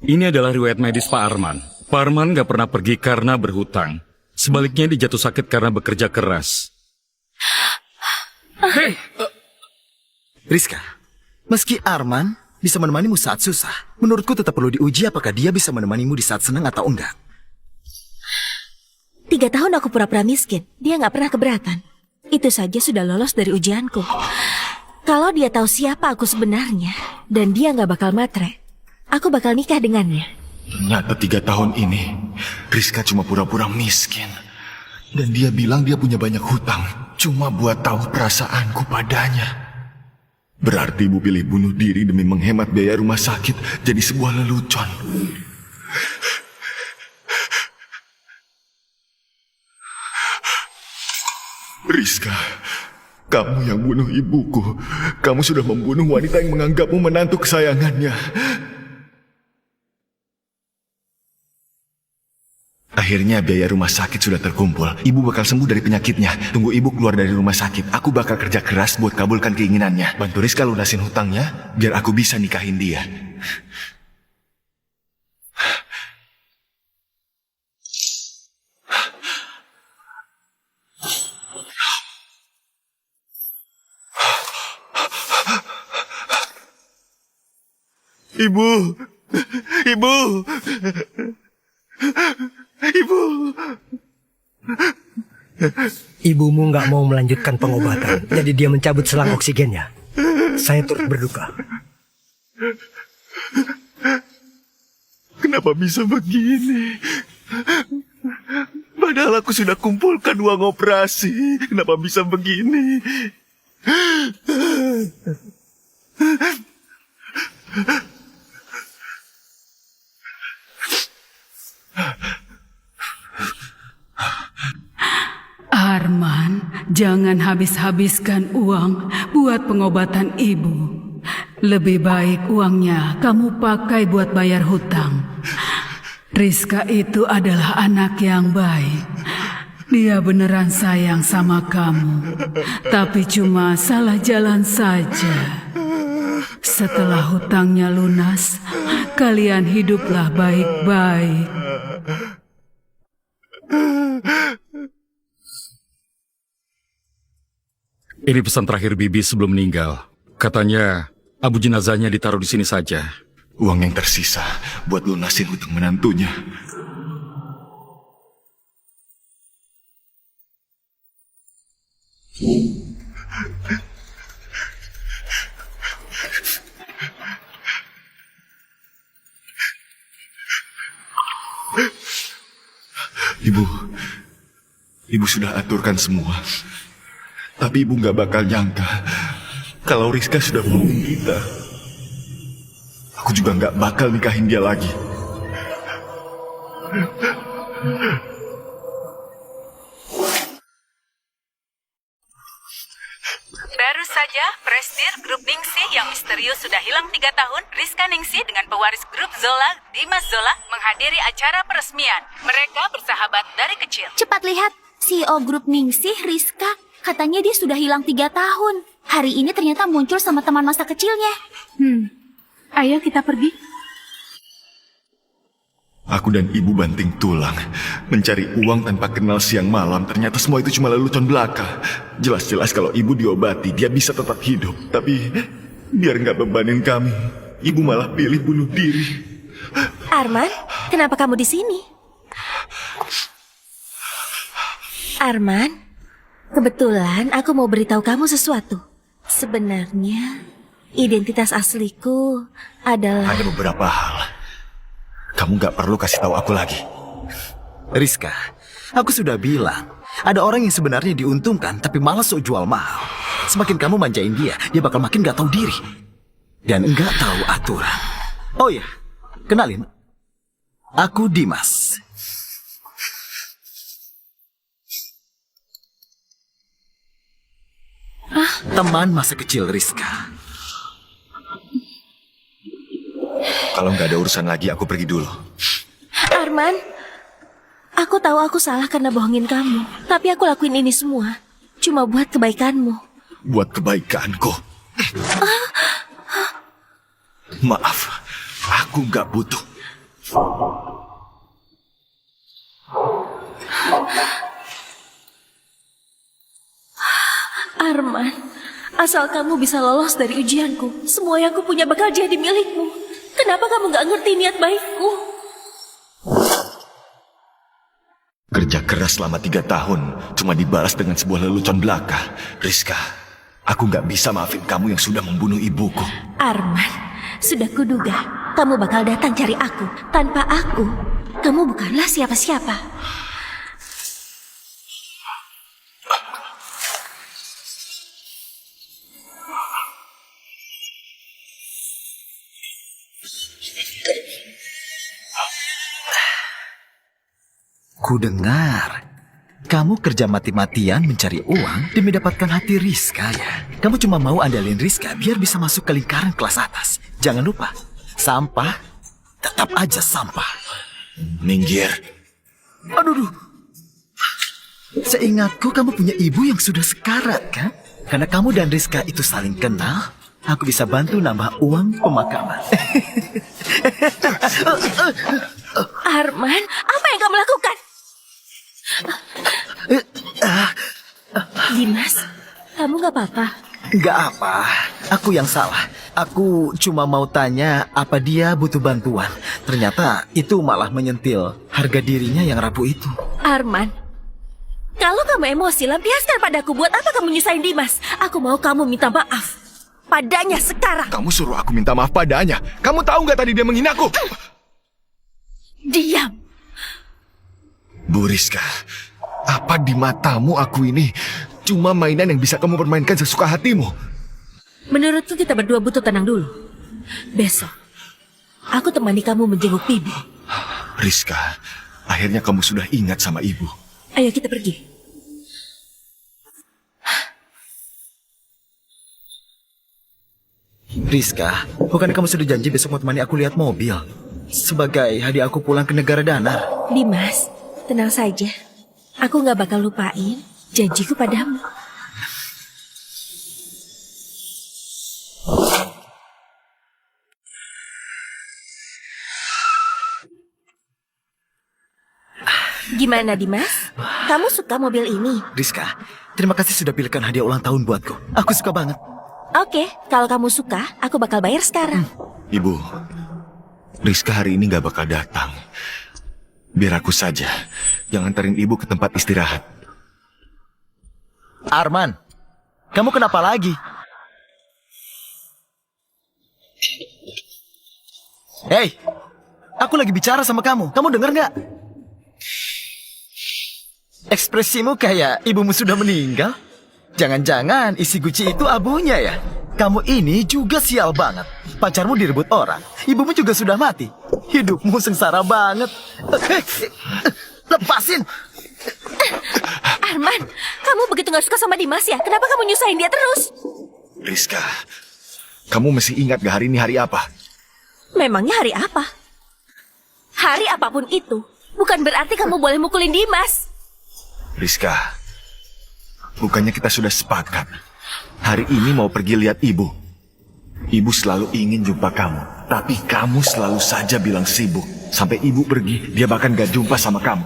Ini adalah riwayat medis Pak Arman. Pak Arman gak pernah pergi karena berhutang. Sebaliknya dia jatuh sakit karena bekerja keras. Hei! Rizka, meski Arman bisa menemanimu saat susah, menurutku tetap perlu diuji apakah dia bisa menemanimu di saat senang atau enggak. 3 tahun aku pura-pura miskin. Dia gak pernah keberatan. Itu saja sudah lolos dari ujianku. Kalau dia tahu siapa aku sebenarnya, dan dia gak bakal matre, aku bakal nikah dengannya. Ternyata 3 tahun ini, Rizka cuma pura-pura miskin. Dan dia bilang dia punya banyak hutang, cuma buat tahu perasaanku padanya. Berarti ibu pilih bunuh diri demi menghemat biaya rumah sakit jadi sebuah lelucon. Rizka, kamu yang bunuh ibuku. Kamu sudah membunuh wanita yang menganggapmu menantu kesayangannya. Akhirnya biaya rumah sakit sudah terkumpul. Ibu bakal sembuh dari penyakitnya. Tunggu ibu keluar dari rumah sakit. Aku bakal kerja keras buat kabulkan keinginannya. Bantu Rizka lunasin hutangnya, biar aku bisa nikahin dia. Ibu! Ibu! Ibu! Ibumu nggak mau melanjutkan pengobatan, jadi dia mencabut selang oksigennya. Saya turut berduka. Kenapa bisa begini? Padahal aku sudah kumpulkan uang operasi. Kenapa bisa begini? Arman, jangan habis-habiskan uang buat pengobatan ibu. Lebih baik uangnya kamu pakai buat bayar hutang. Rizka itu adalah anak yang baik. Dia beneran sayang sama kamu, tapi cuma salah jalan saja. Setelah hutangnya lunas, kalian hiduplah baik-baik. Ini pesan terakhir Bibi sebelum meninggal. Katanya abu jenazahnya ditaruh di sini saja. Uang yang tersisa buat lunasin hutang menantunya. Ibu sudah aturkan semua. Tapi ibu gak bakal nyangka kalau Rizka sudah bunuh kita. Aku juga gak bakal nikahin dia lagi. Baru saja, Prestir Grup Ningsih yang misterius sudah hilang 3 tahun, Rizka Ningsih dengan pewaris grup Zola, Dimas Zola, menghadiri acara peresmian. Mereka bersahabat dari kecil. Cepat lihat, CEO grup Ningsih, Rizka. Katanya dia sudah hilang 3 tahun. Hari ini ternyata muncul sama teman masa kecilnya. Ayo kita pergi. Aku dan ibu banting tulang mencari uang tanpa kenal siang malam. Ternyata semua itu cuma lelucon belaka. Jelas-jelas kalau ibu diobati dia bisa tetap hidup. Tapi biar nggak bebanin kami, ibu malah pilih bunuh diri. Arman, kenapa kamu di sini? Arman, kebetulan aku mau beritahu kamu sesuatu. Sebenarnya identitas asliku adalah... Ada beberapa hal. Kamu gak perlu kasih tahu aku lagi. Rizka, aku sudah bilang, ada orang yang sebenarnya diuntungkan tapi malah sok jual mahal. Semakin kamu manjain dia, dia bakal makin gak tahu diri. Dan gak tahu aturan. Oh ya, kenalin. Aku Dimas. Teman masa kecil Rizka. Kalau nggak ada urusan lagi, aku pergi dulu. Arman, aku tahu aku salah karena bohongin kamu. Tapi aku lakuin ini semua cuma buat kebaikanmu. Buat kebaikanku. Maaf, aku nggak butuh. Arman, asal kamu bisa lolos dari ujianku, semua yang aku punya bakal jadi milikmu. Kenapa kamu gak ngerti niat baikku? Kerja keras selama 3 tahun cuma dibalas dengan sebuah lelucon belaka. Rizka, aku gak bisa maafin kamu yang sudah membunuh ibuku. Arman, sudah kuduga kamu bakal datang cari aku. Tanpa aku, kamu bukanlah siapa-siapa. Ku dengar kamu kerja mati-matian mencari uang demi dapatkan hati Rizka ya. Kamu cuma mau andalin Rizka biar bisa masuk ke lingkaran kelas atas. Jangan lupa, sampah tetap aja sampah. Minggir. Aduh. Seingatku kamu punya ibu yang sudah sekarat kan? Karena kamu dan Rizka itu saling kenal, aku bisa bantu nambah uang pemakaman. Arman, apa yang kamu lakukan? Dimas, kamu gak apa-apa? Gak apa, aku yang salah. Aku cuma mau tanya apa dia butuh bantuan. Ternyata itu malah menyentil harga dirinya yang rapuh itu. Arman, kalau kamu emosi, lampiaskan padaku. Buat apa kamu nyusahin Dimas? Aku mau kamu minta maaf padanya sekarang. Kamu suruh aku minta maaf padanya. Kamu tahu nggak tadi dia menghinaku? Diam. Bu Rizka, apa di matamu aku ini cuma mainan yang bisa kamu permainkan sesuka hatimu? Menurutku kita berdua butuh tenang dulu. Besok, aku temani kamu menjenguk Bibi. Rizka, akhirnya kamu sudah ingat sama ibu. Ayo kita pergi. Rizka, bukan kamu sudah janji besok mau temani aku lihat mobil? Sebagai hadiah aku pulang ke negara Danar. Dimas, tenang saja. Aku gak bakal lupain janjiku padamu. Gimana Dimas? Kamu suka mobil ini? Rizka, terima kasih sudah pilihkan hadiah ulang tahun buatku. Aku suka banget. Oke, kalau kamu suka, aku bakal bayar sekarang. Ibu, Rizka hari ini gak bakal datang. Biar aku saja yang antarin ibu ke tempat istirahat. Arman, kamu kenapa lagi? Hei, aku lagi bicara sama kamu. Kamu dengar nggak? Ekspresimu kayak ibumu sudah meninggal. Jangan-jangan isi guci itu abunya ya? Kamu ini juga sial banget. Pacarmu direbut orang. Ibumu juga sudah mati. Hidupmu sengsara banget. Lepasin. Arman, kamu begitu gak suka sama Dimas ya? Kenapa kamu nyusahin dia terus? Rizka, kamu masih ingat gak hari ini hari apa? Memangnya hari apa? Hari apapun itu, bukan berarti kamu boleh mukulin Dimas. Rizka, bukannya kita sudah sepakat hari ini mau pergi lihat ibu. Ibu selalu ingin jumpa kamu, tapi kamu selalu saja bilang sibuk. Sampai ibu pergi, dia bahkan gak jumpa sama kamu.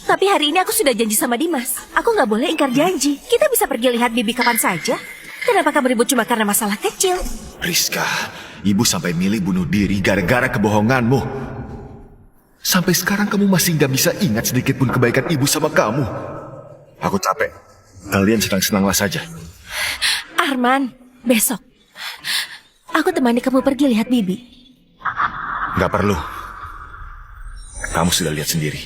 Tapi hari ini aku sudah janji sama Dimas. Aku gak boleh ingkar janji. Kita bisa pergi lihat Bibi kapan saja. Kenapa kamu ribut cuma karena masalah kecil? Rizka, ibu sampai milih bunuh diri gara-gara kebohonganmu. Sampai sekarang kamu masih gak bisa ingat sedikit pun kebaikan ibu sama kamu. Aku capek. Kalian senang-senanglah saja. Arman, besok aku temani kamu pergi lihat Bibi. Gak perlu. Kamu sudah lihat sendiri.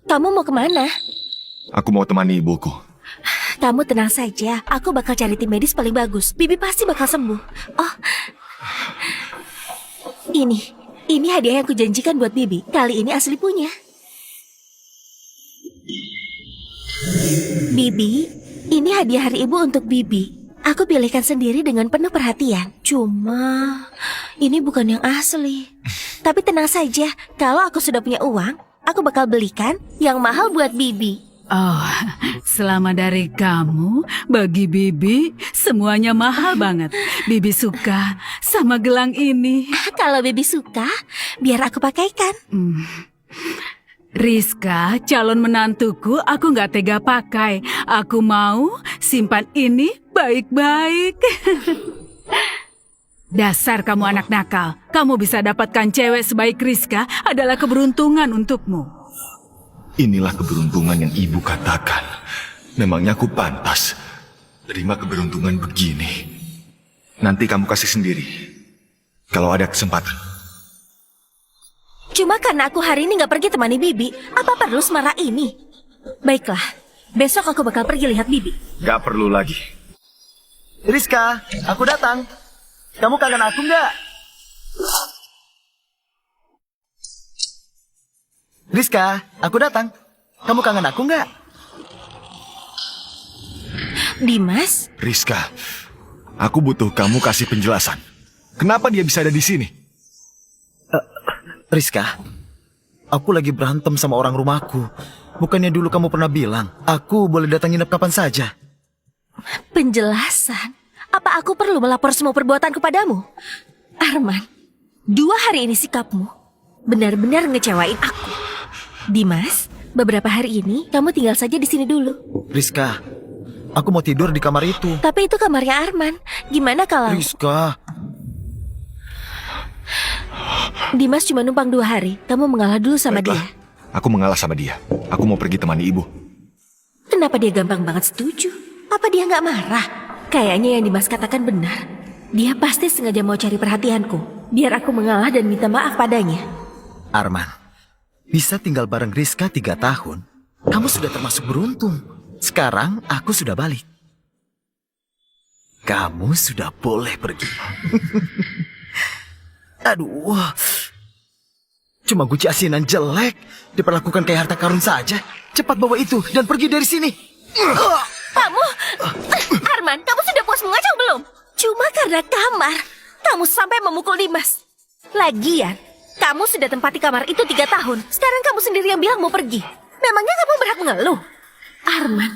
Kamu mau kemana? Aku mau temani ibuku. Kamu tenang saja, aku bakal cari tim medis paling bagus. Bibi pasti bakal sembuh. Oh, ini hadiah yang kujanjikan buat Bibi. Kali ini asli punya. Bibi, ini hadiah hari ibu untuk Bibi. Aku pilihkan sendiri dengan penuh perhatian. Cuma, ini bukan yang asli. Tapi tenang saja, kalau aku sudah punya uang, aku bakal belikan yang mahal buat Bibi. Oh, selama dari kamu, bagi Bibi, semuanya mahal banget. Bibi suka sama gelang ini. Kalau Bibi suka, biar aku pakaikan. Rizka, calon menantuku, aku nggak tega pakai. Aku mau simpan ini baik-baik. Dasar kamu anak nakal. Kamu bisa dapatkan cewek sebaik Rizka adalah keberuntungan untukmu. Inilah keberuntungan yang ibu katakan. Memangnya aku pantas terima keberuntungan begini? Nanti kamu kasih sendiri. Kalau ada kesempatan. Cuma karena aku hari ini nggak pergi temani Bibi, apa perlu semarah ini? Baiklah, besok aku bakal pergi lihat Bibi. Gak perlu lagi. Rizka, aku datang. Kamu kangen aku nggak? Rizka, aku datang. Kamu kangen aku nggak? Dimas, Rizka, aku butuh kamu kasih penjelasan. Kenapa dia bisa ada di sini? Rizka, aku lagi berantem sama orang rumahku. Bukannya dulu kamu pernah bilang, aku boleh datang nginep kapan saja. penjelasan. Apa aku perlu melapor semua perbuatanku padamu? Arman, 2 hari ini sikapmu benar-benar ngecewain aku. Dimas, beberapa hari ini kamu tinggal saja di sini dulu. Rizka, aku mau tidur di kamar itu. Tapi itu kamarnya Arman. Gimana kalau Rizka, Dimas cuma numpang 2 hari? Kamu mengalah dulu sama Baiklah, dia. aku mengalah sama dia. Aku mau pergi temani ibu. Kenapa dia gampang banget setuju? Apa dia nggak marah? Kayaknya yang Dimas katakan benar. Dia pasti sengaja mau cari perhatianku, biar aku mengalah dan minta maaf padanya. Arman, bisa tinggal bareng Rizka 3 tahun. Kamu sudah termasuk beruntung. Sekarang aku sudah balik. Kamu sudah boleh pergi. Aduh, cuma guci asinan jelek. Diperlakukan kayak harta karun saja. Cepat bawa itu dan pergi dari sini. Kamu, Arman, kamu sudah puas mengacau belum? Cuma karena kamar, kamu sampai memukul Dimas. Lagian, kamu sudah tempati kamar itu 3 tahun. Sekarang kamu sendiri yang bilang mau pergi. Memangnya kamu berhak mengeluh? Arman,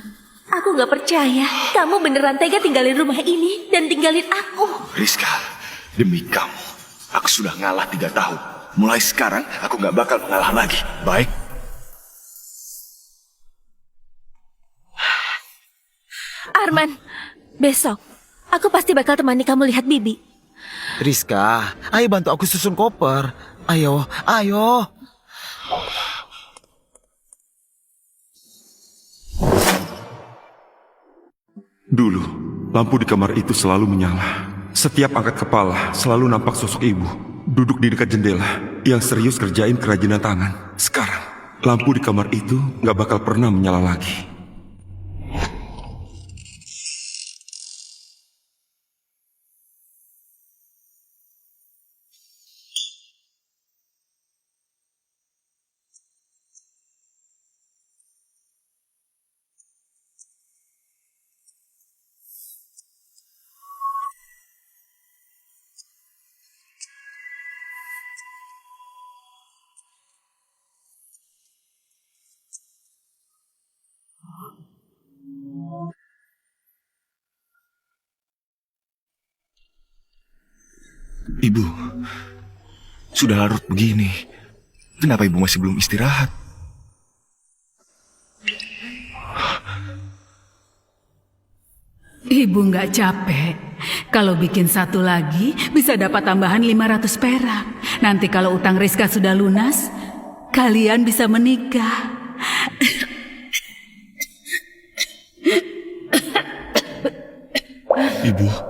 aku gak percaya kamu beneran tega tinggalin rumah ini dan tinggalin aku. Rizka, demi kamu, aku sudah ngalah 3 tahun. Mulai sekarang, aku gak bakal mengalah lagi. Baik? Arman, besok aku pasti bakal temani kamu lihat Bibi. Rizka, ayo bantu aku susun koper. Ayo, ayo. Dulu, lampu di kamar itu selalu menyala. Setiap angkat kepala, selalu nampak sosok ibu duduk di dekat jendela yang serius kerjain kerajinan tangan. Sekarang, lampu di kamar itu gak bakal pernah menyala lagi. Ibu, sudah larut begini. Kenapa ibu masih belum istirahat? Ibu nggak capek. Kalau bikin satu lagi, bisa dapat tambahan 500 perak. Nanti kalau utang Rizka sudah lunas, kalian bisa menikah. Ibu,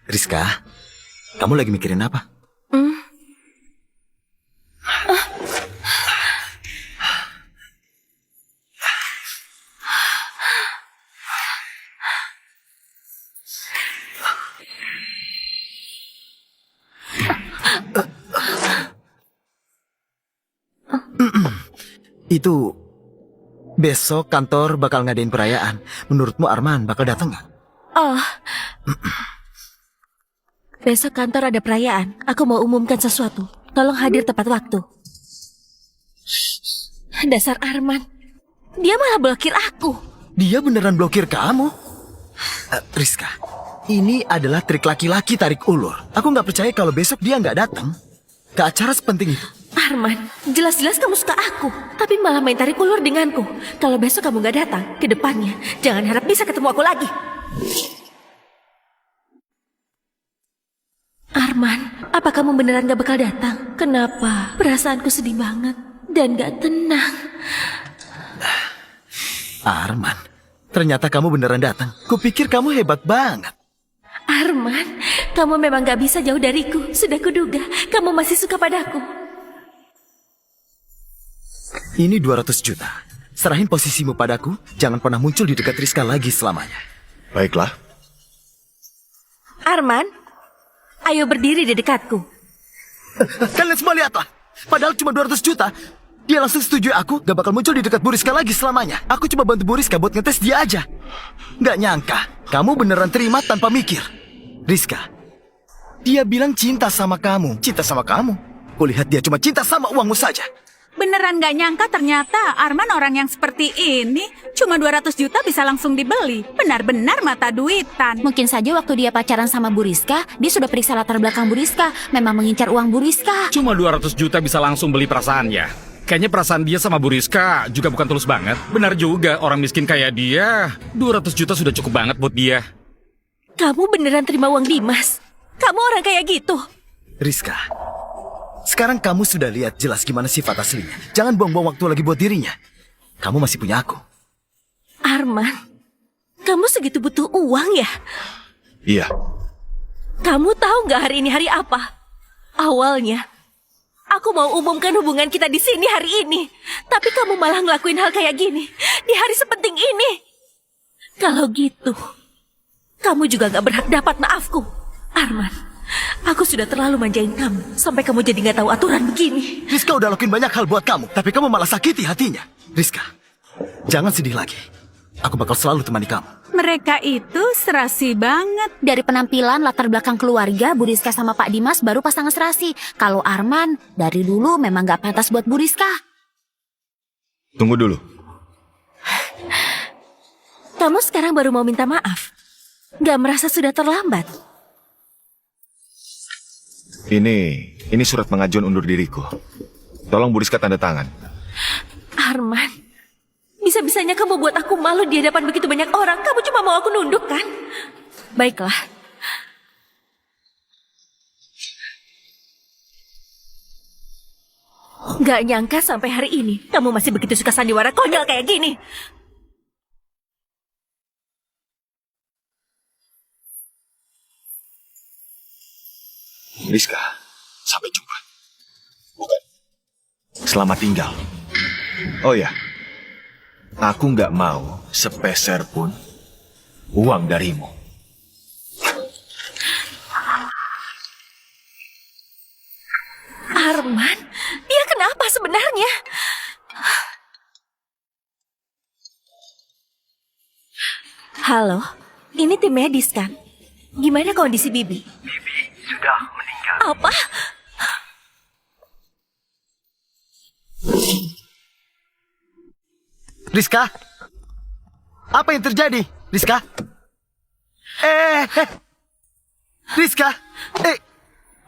Rizka, kamu lagi mikirin apa? Itu besok kantor bakal ngadain perayaan. Menurutmu Arman bakal datang nggak? Oh. Besok kantor ada perayaan. Aku mau umumkan sesuatu. Tolong hadir tepat waktu. Dasar Arman. Dia malah blokir aku. Dia beneran blokir kamu? Rizka, ini adalah trik laki-laki tarik ulur. Aku nggak percaya kalau besok dia nggak datang ke acara sepenting itu. Arman, jelas-jelas kamu suka aku, tapi malah main tarik ulur denganku. Kalau besok kamu nggak datang, ke depannya jangan harap bisa ketemu aku lagi. Arman, apa kamu beneran gak bakal datang? Kenapa? Perasaanku sedih banget dan gak tenang. Arman, ternyata kamu beneran datang. Kupikir kamu hebat banget. Arman, kamu memang gak bisa jauh dariku. Sudah kuduga, kamu masih suka padaku. Ini 200 juta. Serahin posisimu padaku. Jangan pernah muncul di dekat Rizka lagi selamanya. Baiklah. Arman, ayo berdiri di dekatku. Kalian semua lihatlah. Padahal cuma 200 juta. Dia langsung setuju aku gak bakal muncul di dekat Bu Rizka lagi selamanya. Aku cuma bantu Bu Rizka buat ngetes dia aja. Gak nyangka, kamu beneran terima tanpa mikir. Rizka, dia bilang cinta sama kamu. Cinta sama kamu? Kulihat dia cuma cinta sama uangmu saja. Beneran gak nyangka ternyata Arman orang yang seperti ini. Cuma 200 juta bisa langsung dibeli. Benar-benar mata duitan. Mungkin saja waktu dia pacaran sama Bu Rizka, dia sudah periksa latar belakang Bu Rizka. Memang mengincar uang Bu Rizka. Cuma 200 juta bisa langsung beli perasaannya. Kayaknya perasaan dia sama Bu Rizka juga bukan tulus banget. Benar juga, orang miskin kayak dia, 200 juta sudah cukup banget buat dia. Kamu beneran terima uang Dimas? Kamu orang kayak gitu? Rizka, sekarang kamu sudah lihat jelas gimana sifat aslinya. Jangan buang-buang waktu lagi buat dirinya. Kamu masih punya aku. Arman, kamu segitu butuh uang ya? Iya. Kamu tahu nggak hari ini hari apa? Awalnya, aku mau umumkan hubungan kita di sini hari ini. Tapi kamu malah ngelakuin hal kayak gini di hari sepenting ini. Kalau gitu, kamu juga nggak berhak dapat maafku. Arman, aku sudah terlalu manjain kamu sampai kamu jadi nggak tahu aturan begini. Rizka udah lakuin banyak hal buat kamu, tapi kamu malah sakiti hatinya. Rizka, jangan sedih lagi. Aku bakal selalu temani kamu. Mereka itu serasi banget. Dari penampilan latar belakang keluarga, Bu Rizka sama Pak Dimas baru pasangan serasi. Kalau Arman, dari dulu memang gak pantas buat Bu Rizka. Tunggu dulu. Kamu sekarang baru mau minta maaf? Gak merasa sudah terlambat? Ini surat pengajuan undur diriku. Tolong Bu Rizka tanda tangan. Arman, bisa-bisanya kamu buat aku malu di hadapan begitu banyak orang. Kamu cuma mau aku nunduk kan? Baiklah. Gak nyangka sampai hari ini kamu masih begitu suka sandiwara konyol kayak gini. Rizka, sampai jumpa. Bukan. Selamat tinggal. Oh ya, aku nggak mau sepeser pun uang darimu. Arman, dia kenapa sebenarnya? Halo, ini tim medis kan? Gimana kondisi Bibi? Bibi sudah meninggal. Apa? Rizka, apa yang terjadi? Rizka? Rizka,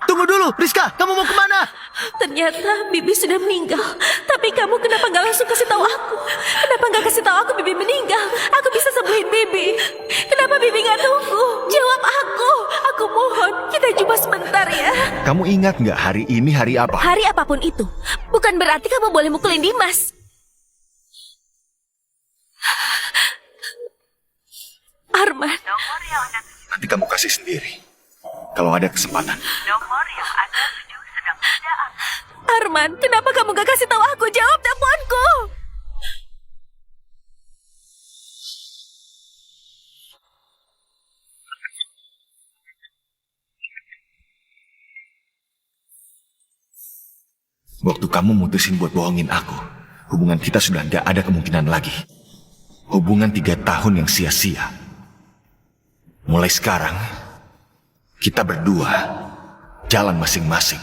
tunggu dulu, Rizka, kamu mau kemana? Ternyata Bibi sudah meninggal. Tapi kamu kenapa gak langsung kasih tahu aku? Kenapa gak kasih tahu aku Bibi meninggal? Aku bisa sembuhin Bibi. Kenapa Bibi gak tunggu? Jawab aku. Aku mohon, kita jumpa sebentar ya. Kamu ingat nggak hari ini hari apa? Hari apapun itu, bukan berarti kamu boleh mukulin Dimas. Arman. Nanti kamu kasih sendiri. Kalau ada kesempatan. Arman, kenapa kamu gak kasih tahu aku? Jawab teleponku. Waktu kamu mutusin buat bohongin aku, hubungan kita sudah gak ada kemungkinan lagi. Hubungan 3 tahun yang sia-sia. Mulai sekarang, kita berdua jalan masing-masing.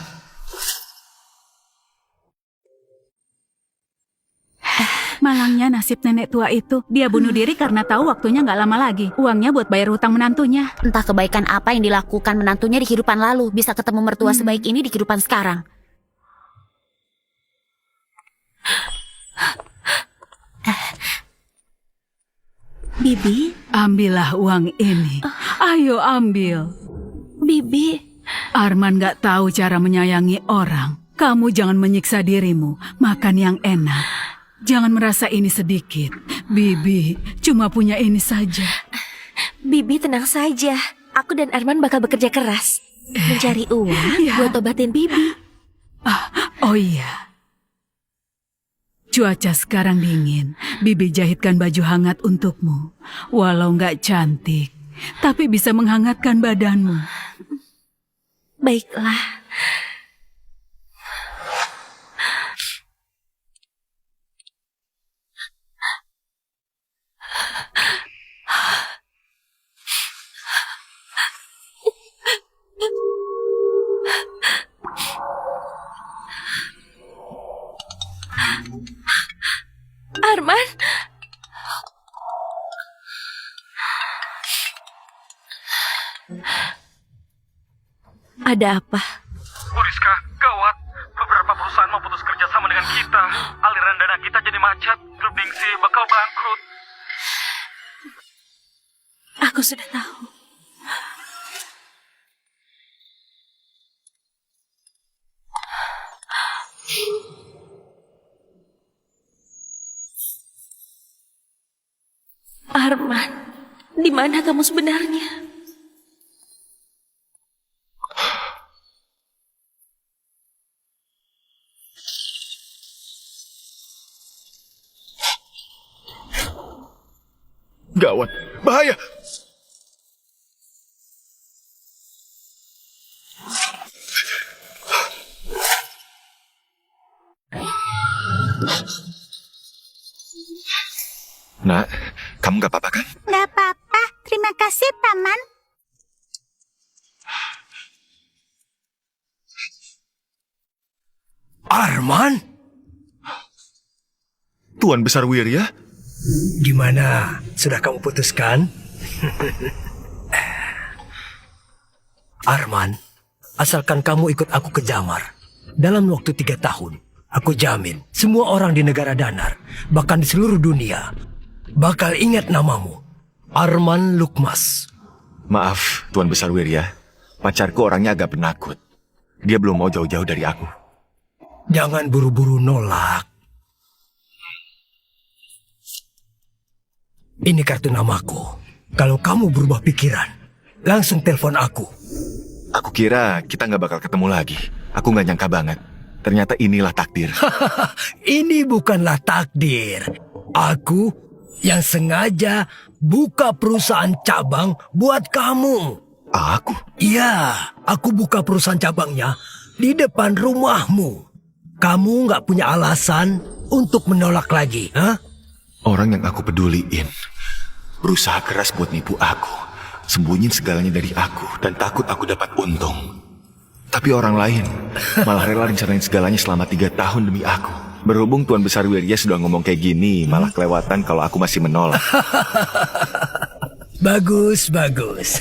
Malangnya nasib nenek tua itu. Dia bunuh diri karena tahu waktunya nggak lama lagi. Uangnya buat bayar hutang menantunya. Entah kebaikan apa yang dilakukan menantunya di kehidupan lalu bisa ketemu mertua sebaik ini di kehidupan sekarang. Bibi, Ambillah uang ini. Ayo ambil. Bibi. Arman nggak tahu cara menyayangi orang. Kamu jangan menyiksa dirimu. Makan yang enak. Jangan merasa ini sedikit. Bibi cuma punya ini saja. Bibi tenang saja. Aku dan Arman bakal bekerja keras. Mencari uang buat obatin Bibi. Oh iya. Cuaca sekarang dingin. Bibi jahitkan baju hangat untukmu. Walau nggak cantik, tapi bisa menghangatkan badanmu. Baiklah. Arman. Ada apa? Buriska, gawat. Beberapa perusahaan mau putus kerja sama dengan kita. Aliran dana kita jadi macet. Grup Ningsi bakal bangkrut. Aku sudah tahu. Arman, di mana kamu sebenarnya? Gawat, bahaya. Nak, kamu gak apa-apa kan? Nggak apa-apa, terima kasih Paman. Arman? Tuan Besar Wirya? Gimana? Sudah kamu putuskan? Arman, asalkan kamu ikut aku ke Jamar. Dalam waktu 3 tahun, aku jamin semua orang di negara Danar, bahkan di seluruh dunia, bakal ingat namamu. Arman Lukmas. Maaf, Tuan Besar Wirya. Pacarku orangnya agak penakut. Dia belum mau jauh-jauh dari aku. Jangan buru-buru nolak. Ini kartu namaku. Kalau kamu berubah pikiran, langsung telepon aku. Aku kira kita nggak bakal ketemu lagi. Aku nggak nyangka banget. Ternyata inilah takdir. Ini bukanlah takdir. Aku yang sengaja buka perusahaan cabang buat kamu. Aku? Iya, aku buka perusahaan cabangnya di depan rumahmu. Kamu nggak punya alasan untuk menolak lagi, ha? Orang yang aku peduliin berusaha keras buat nipu aku, sembunyiin segalanya dari aku, dan takut aku dapat untung. Tapi orang lain malah rela rencanain segalanya selama 3 tahun demi aku. Berhubung Tuan Besar Wirya sudah ngomong kayak gini, malah kelewatan kalau aku masih menolak. Bagus, bagus.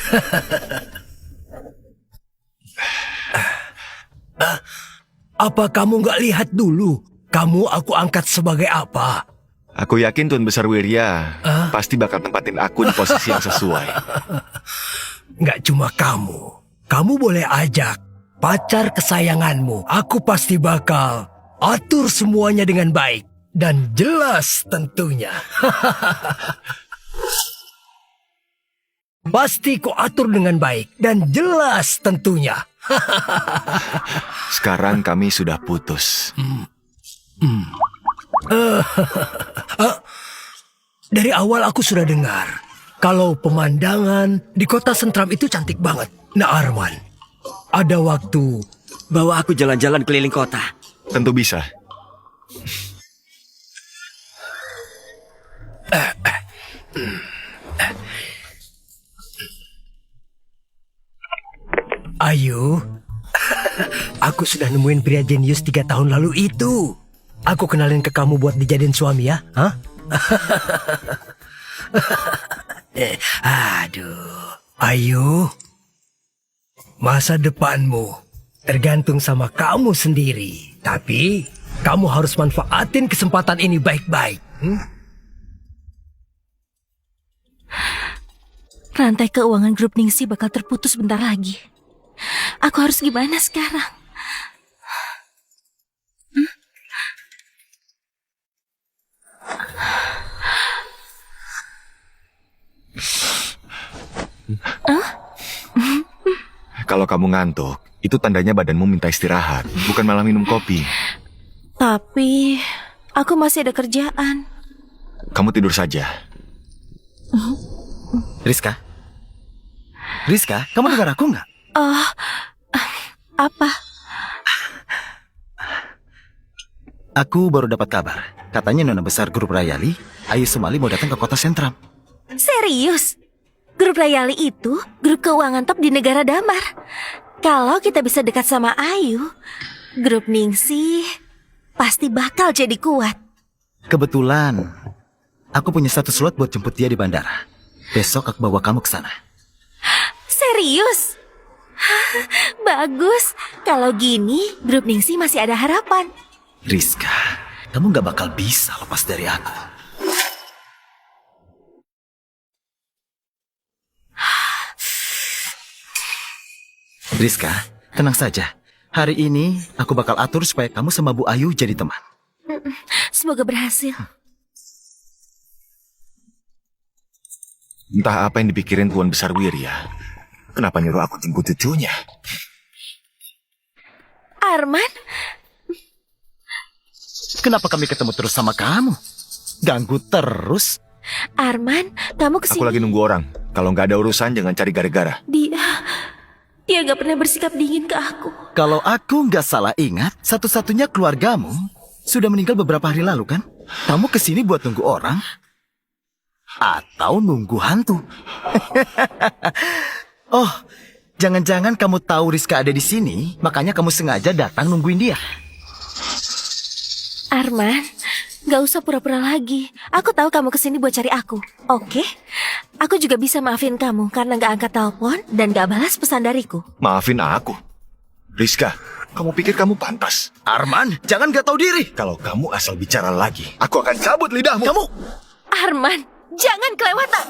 Apa kamu nggak lihat dulu? Kamu aku angkat sebagai apa? Aku yakin Tuan Besar Wirya pasti bakal tempatin aku di posisi yang sesuai. Nggak cuma kamu. Kamu boleh ajak pacar kesayanganmu. Aku pasti bakal atur semuanya dengan baik. Dan jelas tentunya. Pasti ku atur dengan baik. Dan jelas tentunya. Sekarang kami sudah putus. Dari awal aku sudah dengar kalau pemandangan di kota Sentram itu cantik banget. Nah Arman, ada waktu Bawa aku jalan-jalan keliling kota. Tentu bisa. Ayu, aku sudah nemuin pria jenius 3 tahun lalu itu. Aku kenalin ke kamu buat dijadiin suami ya, hah? Aduh, Ayu, masa depanmu tergantung sama kamu sendiri. Tapi kamu harus manfaatin kesempatan ini baik-baik. Rantai keuangan grup Ningsi bakal terputus bentar lagi. Aku harus gimana sekarang? Kalau kamu ngantuk, itu tandanya badanmu minta istirahat, bukan malah minum kopi. Tapi aku masih ada kerjaan. Kamu tidur saja. Rizka? Rizka, kamu dengar aku nggak? Apa? Aku baru dapat kabar. Katanya Nona Besar Grup Rayali, Ayu Sumali mau datang ke kota Sentram. Serius? Grup Rayali itu grup keuangan top di negara Damar. Kalau kita bisa dekat sama Ayu, grup Ningsi pasti bakal jadi kuat. Kebetulan, aku punya 1 slot buat jemput dia di bandara. Besok aku bawa kamu ke sana. Serius? Bagus. Kalau gini, grup Ningsi masih ada harapan. Rizka, kamu gak bakal bisa lepas dari aku. Rizka, tenang saja. Hari ini aku bakal atur supaya kamu sama Bu Ayu jadi teman. Semoga berhasil. Entah apa yang dipikirin Tuan Besar Wirya. Kenapa nyuruh aku jemput cucunya? Arman, Kenapa kami ketemu terus sama kamu? Ganggu terus. Arman, kamu kesini. Aku lagi nunggu orang. Kalau nggak ada urusan, jangan cari gara-gara. Dia gak pernah bersikap dingin ke aku. Kalau aku nggak salah ingat, satu-satunya keluargamu sudah meninggal beberapa hari lalu kan? Kamu kesini buat nunggu orang? Atau nunggu hantu? Oh, jangan-jangan kamu tahu Rizka ada di sini, makanya kamu sengaja datang nungguin dia. Arman, gak usah pura-pura lagi. Aku tahu kamu kesini buat cari aku. Oke? Aku juga bisa maafin kamu karena gak angkat telepon dan gak balas pesan dariku. Maafin aku. Rizka, kamu pikir kamu pantas? Arman, jangan gak tahu diri. Kalau kamu asal bicara lagi, aku akan cabut lidahmu. Kamu... Arman, jangan kelewatan.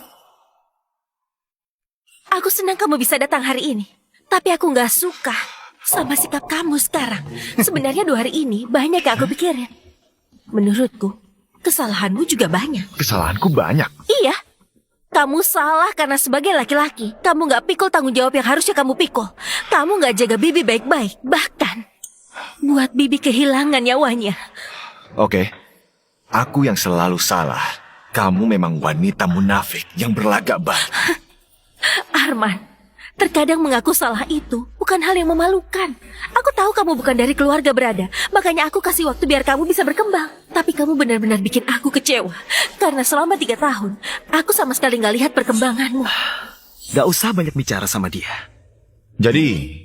Aku senang kamu bisa datang hari ini. Tapi aku gak suka sama sikap kamu sekarang. Sebenarnya 2 hari ini banyak yang aku pikirin. Menurutku, kesalahanmu juga banyak. Kesalahanku banyak. Iya. Kamu salah karena sebagai laki-laki, kamu gak pikul tanggung jawab yang harusnya kamu pikul. Kamu gak jaga Bibi baik-baik. Bahkan, buat Bibi kehilangan nyawanya. Oke, aku yang selalu salah. Kamu memang wanita munafik yang berlagak baik. Arman, terkadang mengaku salah itu bukan hal yang memalukan. Aku tahu kamu bukan dari keluarga berada, makanya aku kasih waktu biar kamu bisa berkembang. Tapi kamu benar-benar bikin aku kecewa. Karena selama 3 tahun, aku sama sekali gak lihat perkembanganmu. Gak usah banyak bicara sama dia. Jadi,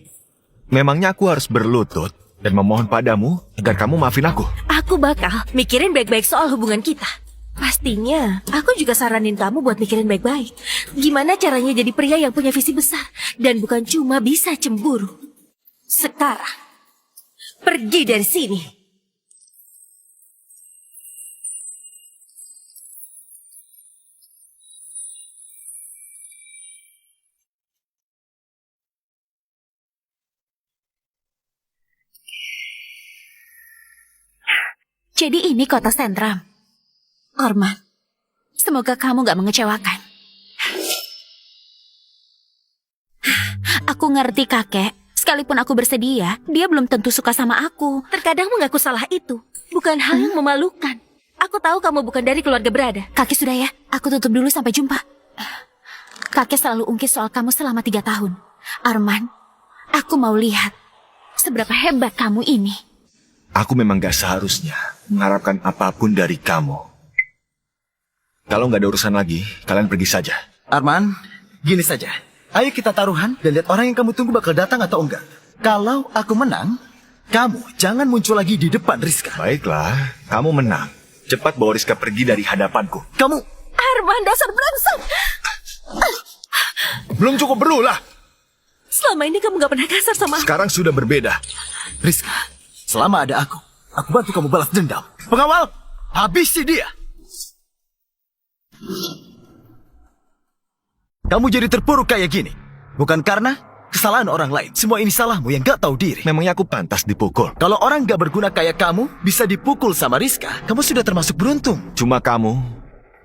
memangnya aku harus berlutut dan memohon padamu agar kamu maafin aku? Aku bakal mikirin baik-baik soal hubungan kita. Pastinya, aku juga saranin kamu buat mikirin baik-baik. Gimana caranya jadi pria yang punya visi besar dan bukan cuma bisa cemburu. Sekarang, Pergi dari sini. Jadi ini kota Sentram. Arman, semoga kamu gak mengecewakan. Aku ngerti kakek. Sekalipun aku bersedia, dia belum tentu suka sama aku. Terkadang mengaku salah itu bukan hal yang memalukan. Aku tahu kamu bukan dari keluarga berada. Kakek sudah ya, aku tutup dulu sampai jumpa. Kakek selalu ungkit soal kamu selama 3 tahun. Arman, aku mau lihat seberapa hebat kamu ini. Aku memang gak seharusnya mengharapkan apapun dari kamu. Kalau nggak ada urusan lagi, kalian pergi saja. Arman, gini saja. Ayo kita taruhan dan lihat orang yang kamu tunggu bakal datang atau enggak. Kalau aku menang, kamu jangan muncul lagi di depan Rizka. Baiklah, kamu menang. Cepat bawa Rizka pergi dari hadapanku. Kamu Arman, dasar brengsek. Belum cukup berulah. Selama ini kamu gak pernah kasar sama aku. Sekarang sudah berbeda. Rizka, selama ada aku bantu kamu balas dendam. Pengawal, habisi dia. Kamu jadi terpuruk kayak gini bukan karena kesalahan orang lain. Semua ini salahmu yang gak tahu diri. Memangnya aku pantas dipukul? Kalau orang gak berguna kayak kamu bisa dipukul sama Rizka, kamu sudah termasuk beruntung. Cuma kamu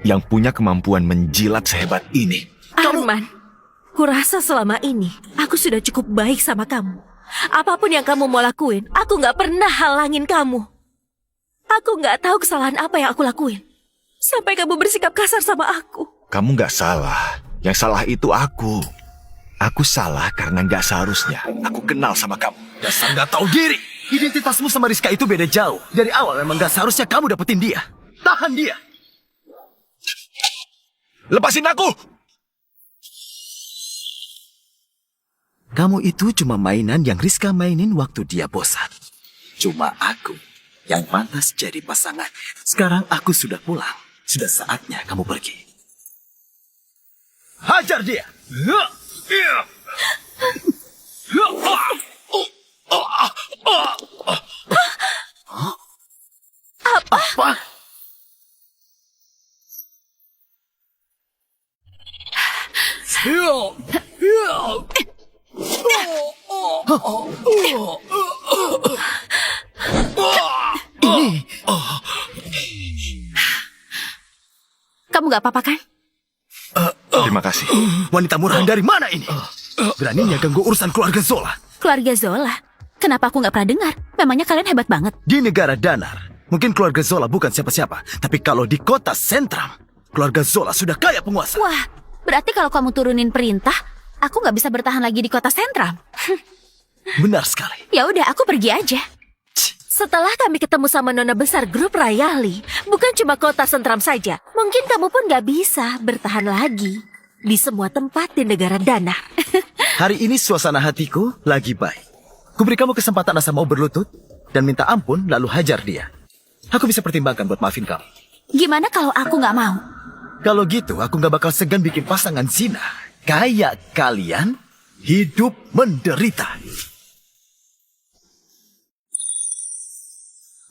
yang punya kemampuan menjilat sehebat ini. Arman, kurasa selama ini aku sudah cukup baik sama kamu. Apapun yang kamu mau lakuin, aku gak pernah halangin kamu. Aku gak tahu kesalahan apa yang aku lakuin sampai kamu bersikap kasar sama aku. Kamu gak salah. Yang salah itu aku. Aku salah karena gak seharusnya aku kenal sama kamu. Dasar gak tahu diri. Identitasmu sama Rizka itu beda jauh. Dari awal memang gak seharusnya kamu dapetin dia. Tahan dia. Lepasin aku! Kamu itu cuma mainan yang Rizka mainin waktu dia bosan. Cuma aku yang pantas jadi pasangan. Sekarang aku sudah pulang. Sudah saatnya kamu pergi. Hajar dia! Apa? Ini Kamu gak apa-apa kan? Terima kasih. wanita murahan dari mana ini? Beraninya ganggu urusan keluarga Zola. Keluarga Zola. Kenapa aku gak pernah dengar? Memangnya kalian hebat banget. Di negara Danar, mungkin keluarga Zola bukan siapa-siapa. Tapi kalau di kota Sentram, keluarga Zola sudah kaya penguasa. Wah, berarti kalau kamu turunin perintah, aku gak bisa bertahan lagi di kota Sentram. Benar sekali. Ya udah, aku pergi aja. Setelah kami ketemu sama nona besar grup Rayali, bukan cuma kota Sentram saja, mungkin kamu pun gak bisa bertahan lagi di semua tempat di negara Danar. Hari ini suasana hatiku lagi baik. Kuberi kamu kesempatan asal mau berlutut dan minta ampun lalu hajar dia. Aku bisa pertimbangkan buat maafin kamu. Gimana kalau aku gak mau? Kalau gitu aku gak bakal segan bikin pasangan zina kayak kalian hidup menderita.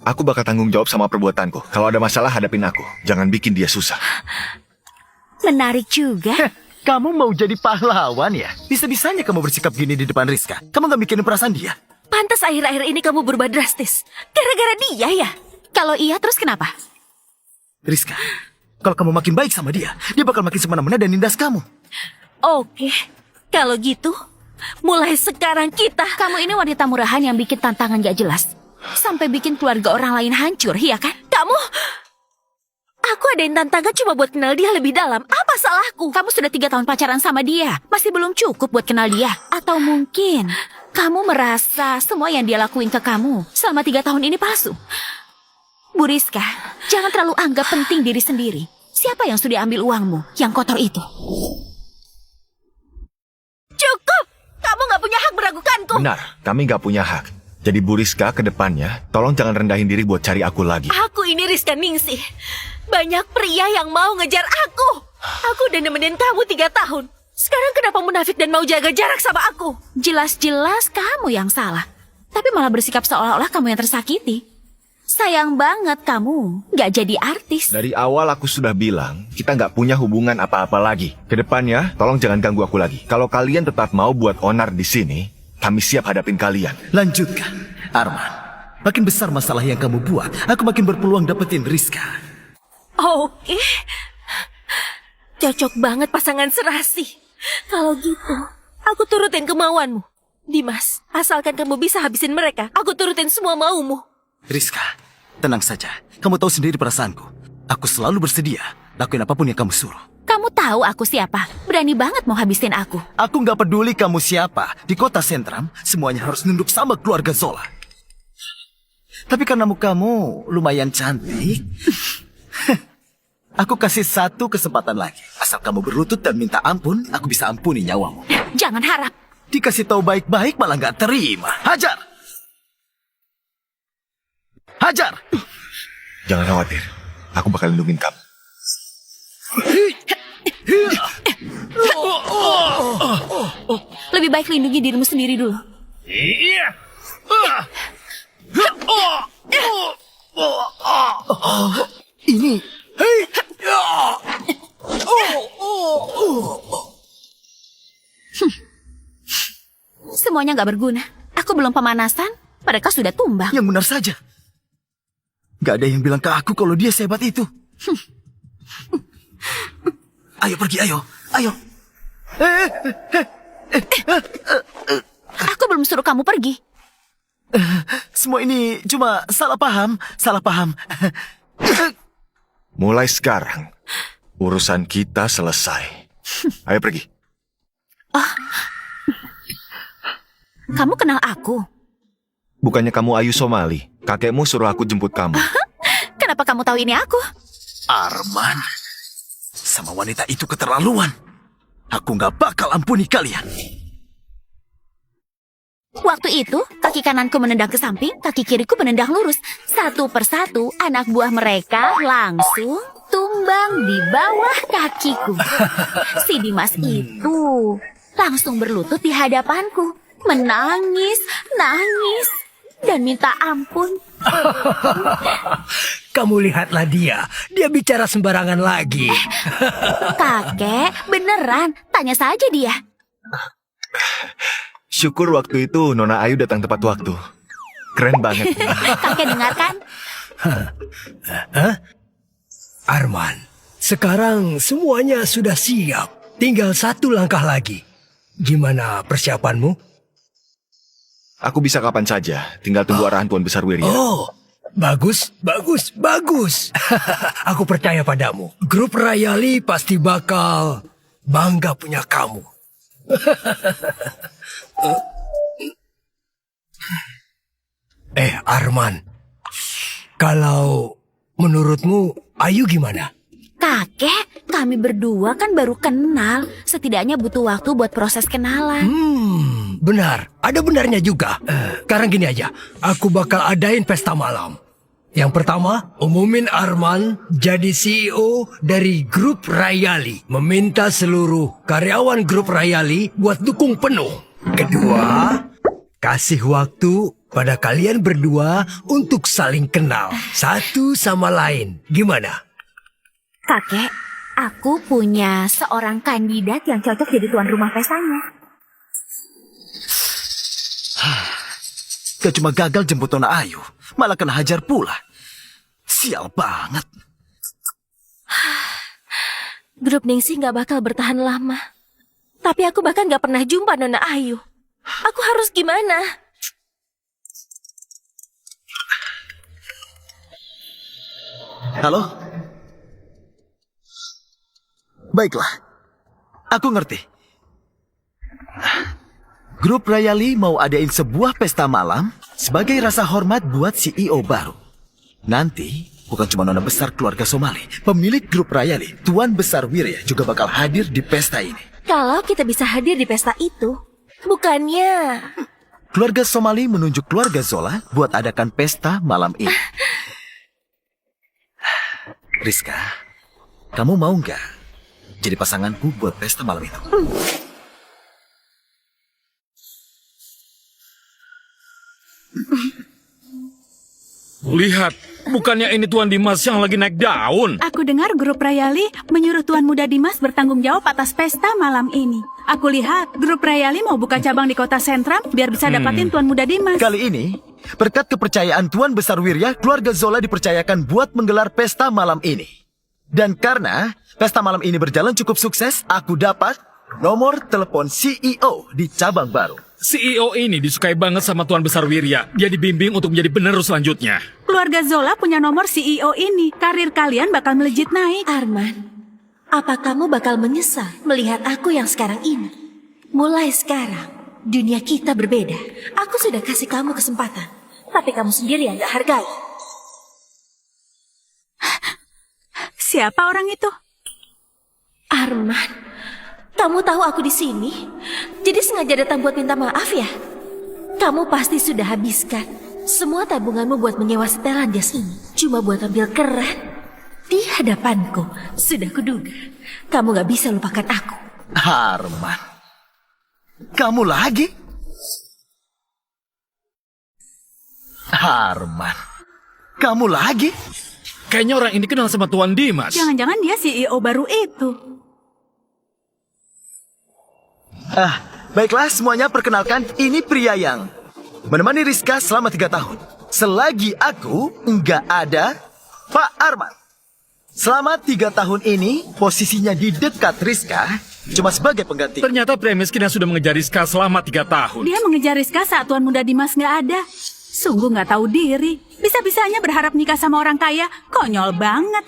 Aku bakal tanggung jawab sama perbuatanku. Kalau ada masalah, hadapin aku. Jangan bikin dia susah. Menarik juga. Kamu mau jadi pahlawan ya? Bisa-bisanya kamu bersikap gini di depan Rizka. Kamu gak mikirin perasaan dia? Pantas akhir-akhir ini kamu berubah drastis. Gara-gara dia ya? Kalau iya, terus kenapa? Rizka, kalau kamu makin baik sama dia, dia bakal makin semena-mena dan nindas kamu. Oke, kalau gitu, mulai sekarang kita... Kamu ini wanita murahan yang bikin tantangan gak jelas. Sampai bikin keluarga orang lain hancur, iya kan? Kamu... Aku adain tantangan cuma buat kenal dia lebih dalam. Apa salahku? Kamu sudah 3 tahun pacaran sama dia. Masih belum cukup buat kenal dia. Atau mungkin kamu merasa semua yang dia lakuin ke kamu selama 3 tahun ini palsu. Bu Rizka, jangan terlalu anggap penting diri sendiri. Siapa yang sudah ambil uangmu yang kotor itu? Cukup! Kamu gak punya hak meragukanku. Benar, kami gak punya hak. Jadi Bu Rizka, ke depannya, tolong jangan rendahin diri buat cari aku lagi. Aku ini Rizka Ningsih. Banyak pria yang mau ngejar aku. Aku udah nemenin kamu 3 tahun. Sekarang kenapa munafik dan mau jaga jarak sama aku? Jelas-jelas kamu yang salah. tapi malah bersikap seolah-olah kamu yang tersakiti. Sayang banget kamu gak jadi artis. Dari awal aku sudah bilang, kita nggak punya hubungan apa-apa lagi. Kedepannya, tolong jangan ganggu aku lagi. Kalau kalian tetap mau buat onar di sini, kami siap hadapin kalian. Lanjutkan, Arman. Makin besar masalah yang kamu buat, aku makin berpeluang dapetin Rizka. Oke. Cocok banget pasangan serasi. Kalau gitu, aku turutin kemauanmu. Dimas, asalkan kamu bisa habisin mereka, aku turutin semua maumu. Rizka, tenang saja. Kamu tahu sendiri perasaanku. Aku selalu bersedia lakuin apapun yang kamu suruh. Kamu tahu aku siapa? Berani banget mau habisin aku. Aku nggak peduli kamu siapa. Di kota Sentram, semuanya harus nunduk sama keluarga Zola. Tapi karena kamu lumayan cantik, aku kasih satu kesempatan lagi. Asal kamu berlutut dan minta ampun, aku bisa ampuni nyawamu. Jangan harap. Dikasih tahu baik-baik malah nggak terima. Hajar! Hajar! Jangan khawatir, aku bakal lindungin kamu. Lebih baik lindungi dirimu sendiri dulu. Ini... Semuanya gak berguna. Aku belum pemanasan, mereka sudah tumbang. Yang benar saja. Gak ada yang bilang ke aku kalau dia sehebat itu. Ayo pergi, ayo. Ayo. Aku belum suruh kamu pergi. Semua ini cuma salah paham. Salah paham. Mulai sekarang, urusan kita selesai. Ayo pergi. Kamu kenal aku? Bukannya kamu Ayu Somali? Kakekmu suruh aku jemput kamu. Kenapa kamu tahu ini aku? Arman. Sama wanita itu keterlaluan. Aku gak bakal ampuni kalian. Waktu itu, kaki kananku menendang ke samping, kaki kiriku menendang lurus. Satu persatu, anak buah mereka langsung tumbang di bawah kakiku. Si Dimas itu langsung berlutut di hadapanku. Menangis, nangis, dan minta ampun. Kamu lihatlah dia bicara sembarangan lagi. Kakek, beneran, tanya saja dia. Syukur waktu itu Nona Ayu datang tepat waktu. Keren banget. Kakek dengarkan? Arman, sekarang semuanya sudah siap. Tinggal satu langkah lagi. Gimana persiapanmu? Aku bisa kapan saja, tinggal tunggu arahan Tuan Besar Wirya. Oh, bagus, bagus, bagus. Aku percaya padamu. Grup Rayali pasti bakal bangga punya kamu. Arman, kalau menurutmu Ayu gimana? Kakek, kami berdua kan baru kenal. Setidaknya butuh waktu buat proses kenalan. Benar. Ada benarnya juga. Sekarang gini aja. Aku bakal adain pesta malam. Yang pertama, umumin Arman jadi CEO dari Grup Rayali. Meminta seluruh karyawan Grup Rayali buat dukung penuh. Kedua, kasih waktu pada kalian berdua untuk saling kenal. Satu sama lain. Gimana? Kakek, aku punya seorang kandidat yang cocok jadi tuan rumah pestanya. Gak cuma gagal jemput Nona Ayu, malah kena hajar pula. Sial banget. Grup Ningsih gak bakal bertahan lama. Tapi aku bahkan gak pernah jumpa Nona Ayu. Aku harus gimana? Halo? Baiklah, aku ngerti. Grup Rayali mau adain sebuah pesta malam sebagai rasa hormat buat CEO baru. Nanti, bukan cuma nona besar keluarga Somali, pemilik grup Rayali, Tuan Besar Wirya juga bakal hadir di pesta ini. Kalau kita bisa hadir di pesta itu, bukannya... Keluarga Somali menunjuk keluarga Zola buat adakan pesta malam ini. Rizka, kamu mau nggak jadi pasanganku buat pesta malam itu? Lihat, bukannya ini Tuan Dimas yang lagi naik daun? Aku dengar grup Rayali menyuruh Tuan Muda Dimas bertanggung jawab atas pesta malam ini. Aku lihat grup Rayali mau buka cabang di kota sentral biar bisa dapatin Tuan Muda Dimas. Kali ini, berkat kepercayaan Tuan Besar Wirya, keluarga Zola dipercayakan buat menggelar pesta malam ini. Dan karena pesta malam ini berjalan cukup sukses, aku dapat nomor telepon CEO di cabang baru. CEO ini disukai banget sama Tuan Besar Wirya. Dia dibimbing untuk menjadi penerus selanjutnya. Keluarga Zola punya nomor CEO ini. Karir kalian bakal melejit naik. Arman, apa kamu bakal menyesal melihat aku yang sekarang ini? Mulai sekarang, dunia kita berbeda. Aku sudah kasih kamu kesempatan, tapi kamu sendiri yang gak hargai. Siapa orang itu? Arman, kamu tahu aku di sini, jadi sengaja datang buat minta maaf ya? Kamu pasti sudah habiskan semua tabunganmu buat menyewa setelan jas ini, cuma buat tampil keren di hadapanku. Sudah kuduga, kamu gak bisa lupakan aku. Arman, kamu lagi? Arman, kamu lagi? Kayaknya orang ini kenal sama Tuan Dimas. Jangan-jangan dia CEO baru itu. Baiklah semuanya, perkenalkan, ini pria yang menemani Rizka selama 3 tahun. Selagi aku nggak ada, Pak Arman. Selama 3 tahun ini, posisinya di dekat Rizka, cuma sebagai pengganti. Ternyata pria miskin yang sudah mengejar Rizka selama 3 tahun. Dia mengejar Rizka saat Tuan Muda Dimas nggak ada. Sungguh nggak tahu diri. Bisa-bisanya berharap nikah sama orang kaya. Konyol banget.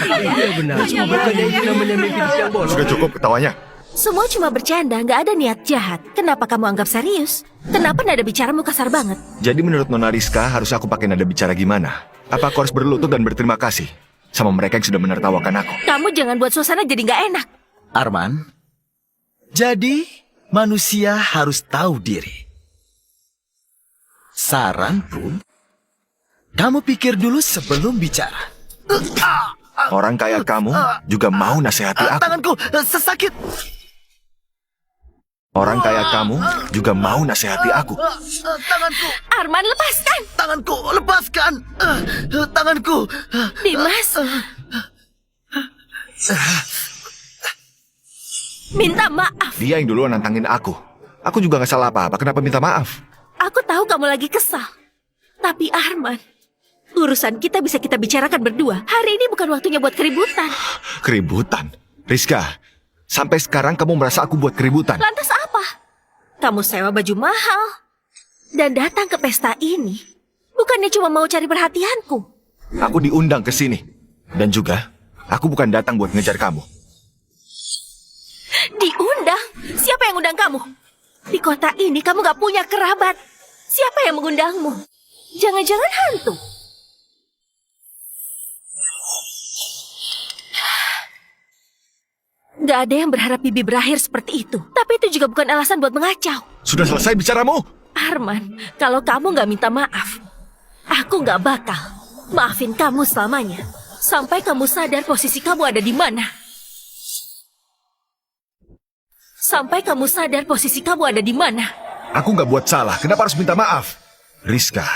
Iya benar. Bukannya itu namanya mimpi siang bolong. Sudah cukup ketawanya. Semua cuma bercanda, gak ada niat jahat. Kenapa kamu anggap serius? Kenapa nada bicaramu kasar banget? Jadi menurut Nona Rizka, harus aku pakai nada bicara gimana? Apa aku harus berlutut dan berterima kasih sama mereka yang sudah menertawakan aku? Kamu jangan buat suasana jadi gak enak. Arman, jadi manusia harus tahu diri. Saranku, kamu pikir dulu sebelum bicara. Orang kayak kamu juga mau nasihati aku. Tanganku sesakit. Orang kayak kamu juga mau nasihati aku. Tanganku, Arman, lepaskan. tanganku, lepaskan. Tanganku. Dimas. Minta maaf. Dia yang duluan nantangin aku. Aku juga gak salah apa-apa. Kenapa minta maaf? Aku tahu kamu lagi kesal. Tapi Arman, urusan kita bisa kita bicarakan berdua. Hari ini bukan waktunya buat keributan. Keributan? Rizka, sampai sekarang kamu merasa aku buat keributan. Lantas apa? Kamu sewa baju mahal dan datang ke pesta ini bukannya cuma mau cari perhatianku. Aku diundang ke sini. Dan juga, aku bukan datang buat ngejar kamu. Diundang? Siapa yang undang kamu? Di kota ini kamu gak punya kerabat. Siapa yang mengundangmu? Jangan-jangan hantu. Gak ada yang berharap Bibi berakhir seperti itu. Tapi itu juga bukan alasan buat mengacau. Sudah selesai bicaramu? Arman, kalau kamu gak minta maaf, aku gak bakal maafin kamu selamanya. Sampai kamu sadar posisi kamu ada di mana. Sampai kamu sadar posisi kamu ada di mana. Aku gak buat salah, kenapa harus minta maaf? Rizka,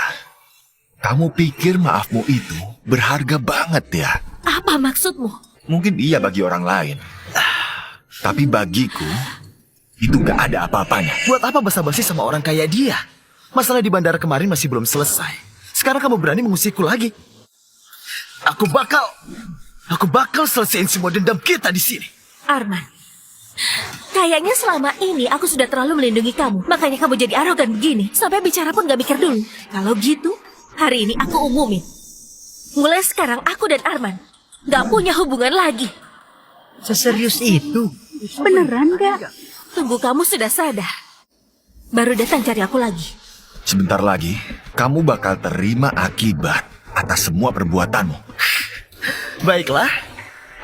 kamu pikir maafmu itu berharga banget ya? Apa maksudmu? Mungkin iya bagi orang lain. Tapi bagiku, itu gak ada apa-apanya. Buat apa basa-basi sama orang kayak dia? Masalah di bandara kemarin masih belum selesai. Sekarang kamu berani mengusikku lagi? Aku bakal selesaiin semua dendam kita di sini. Arman, kayaknya selama ini aku sudah terlalu melindungi kamu. Makanya kamu jadi arogan begini. Sampai bicara pun gak mikir dulu. Kalau gitu, hari ini aku umumin. Mulai sekarang aku dan Arman gak punya hubungan lagi. Seserius itu? Beneran gak? Tunggu kamu sudah sadar, baru datang cari aku lagi. Sebentar lagi, kamu bakal terima akibat atas semua perbuatanmu. Baiklah,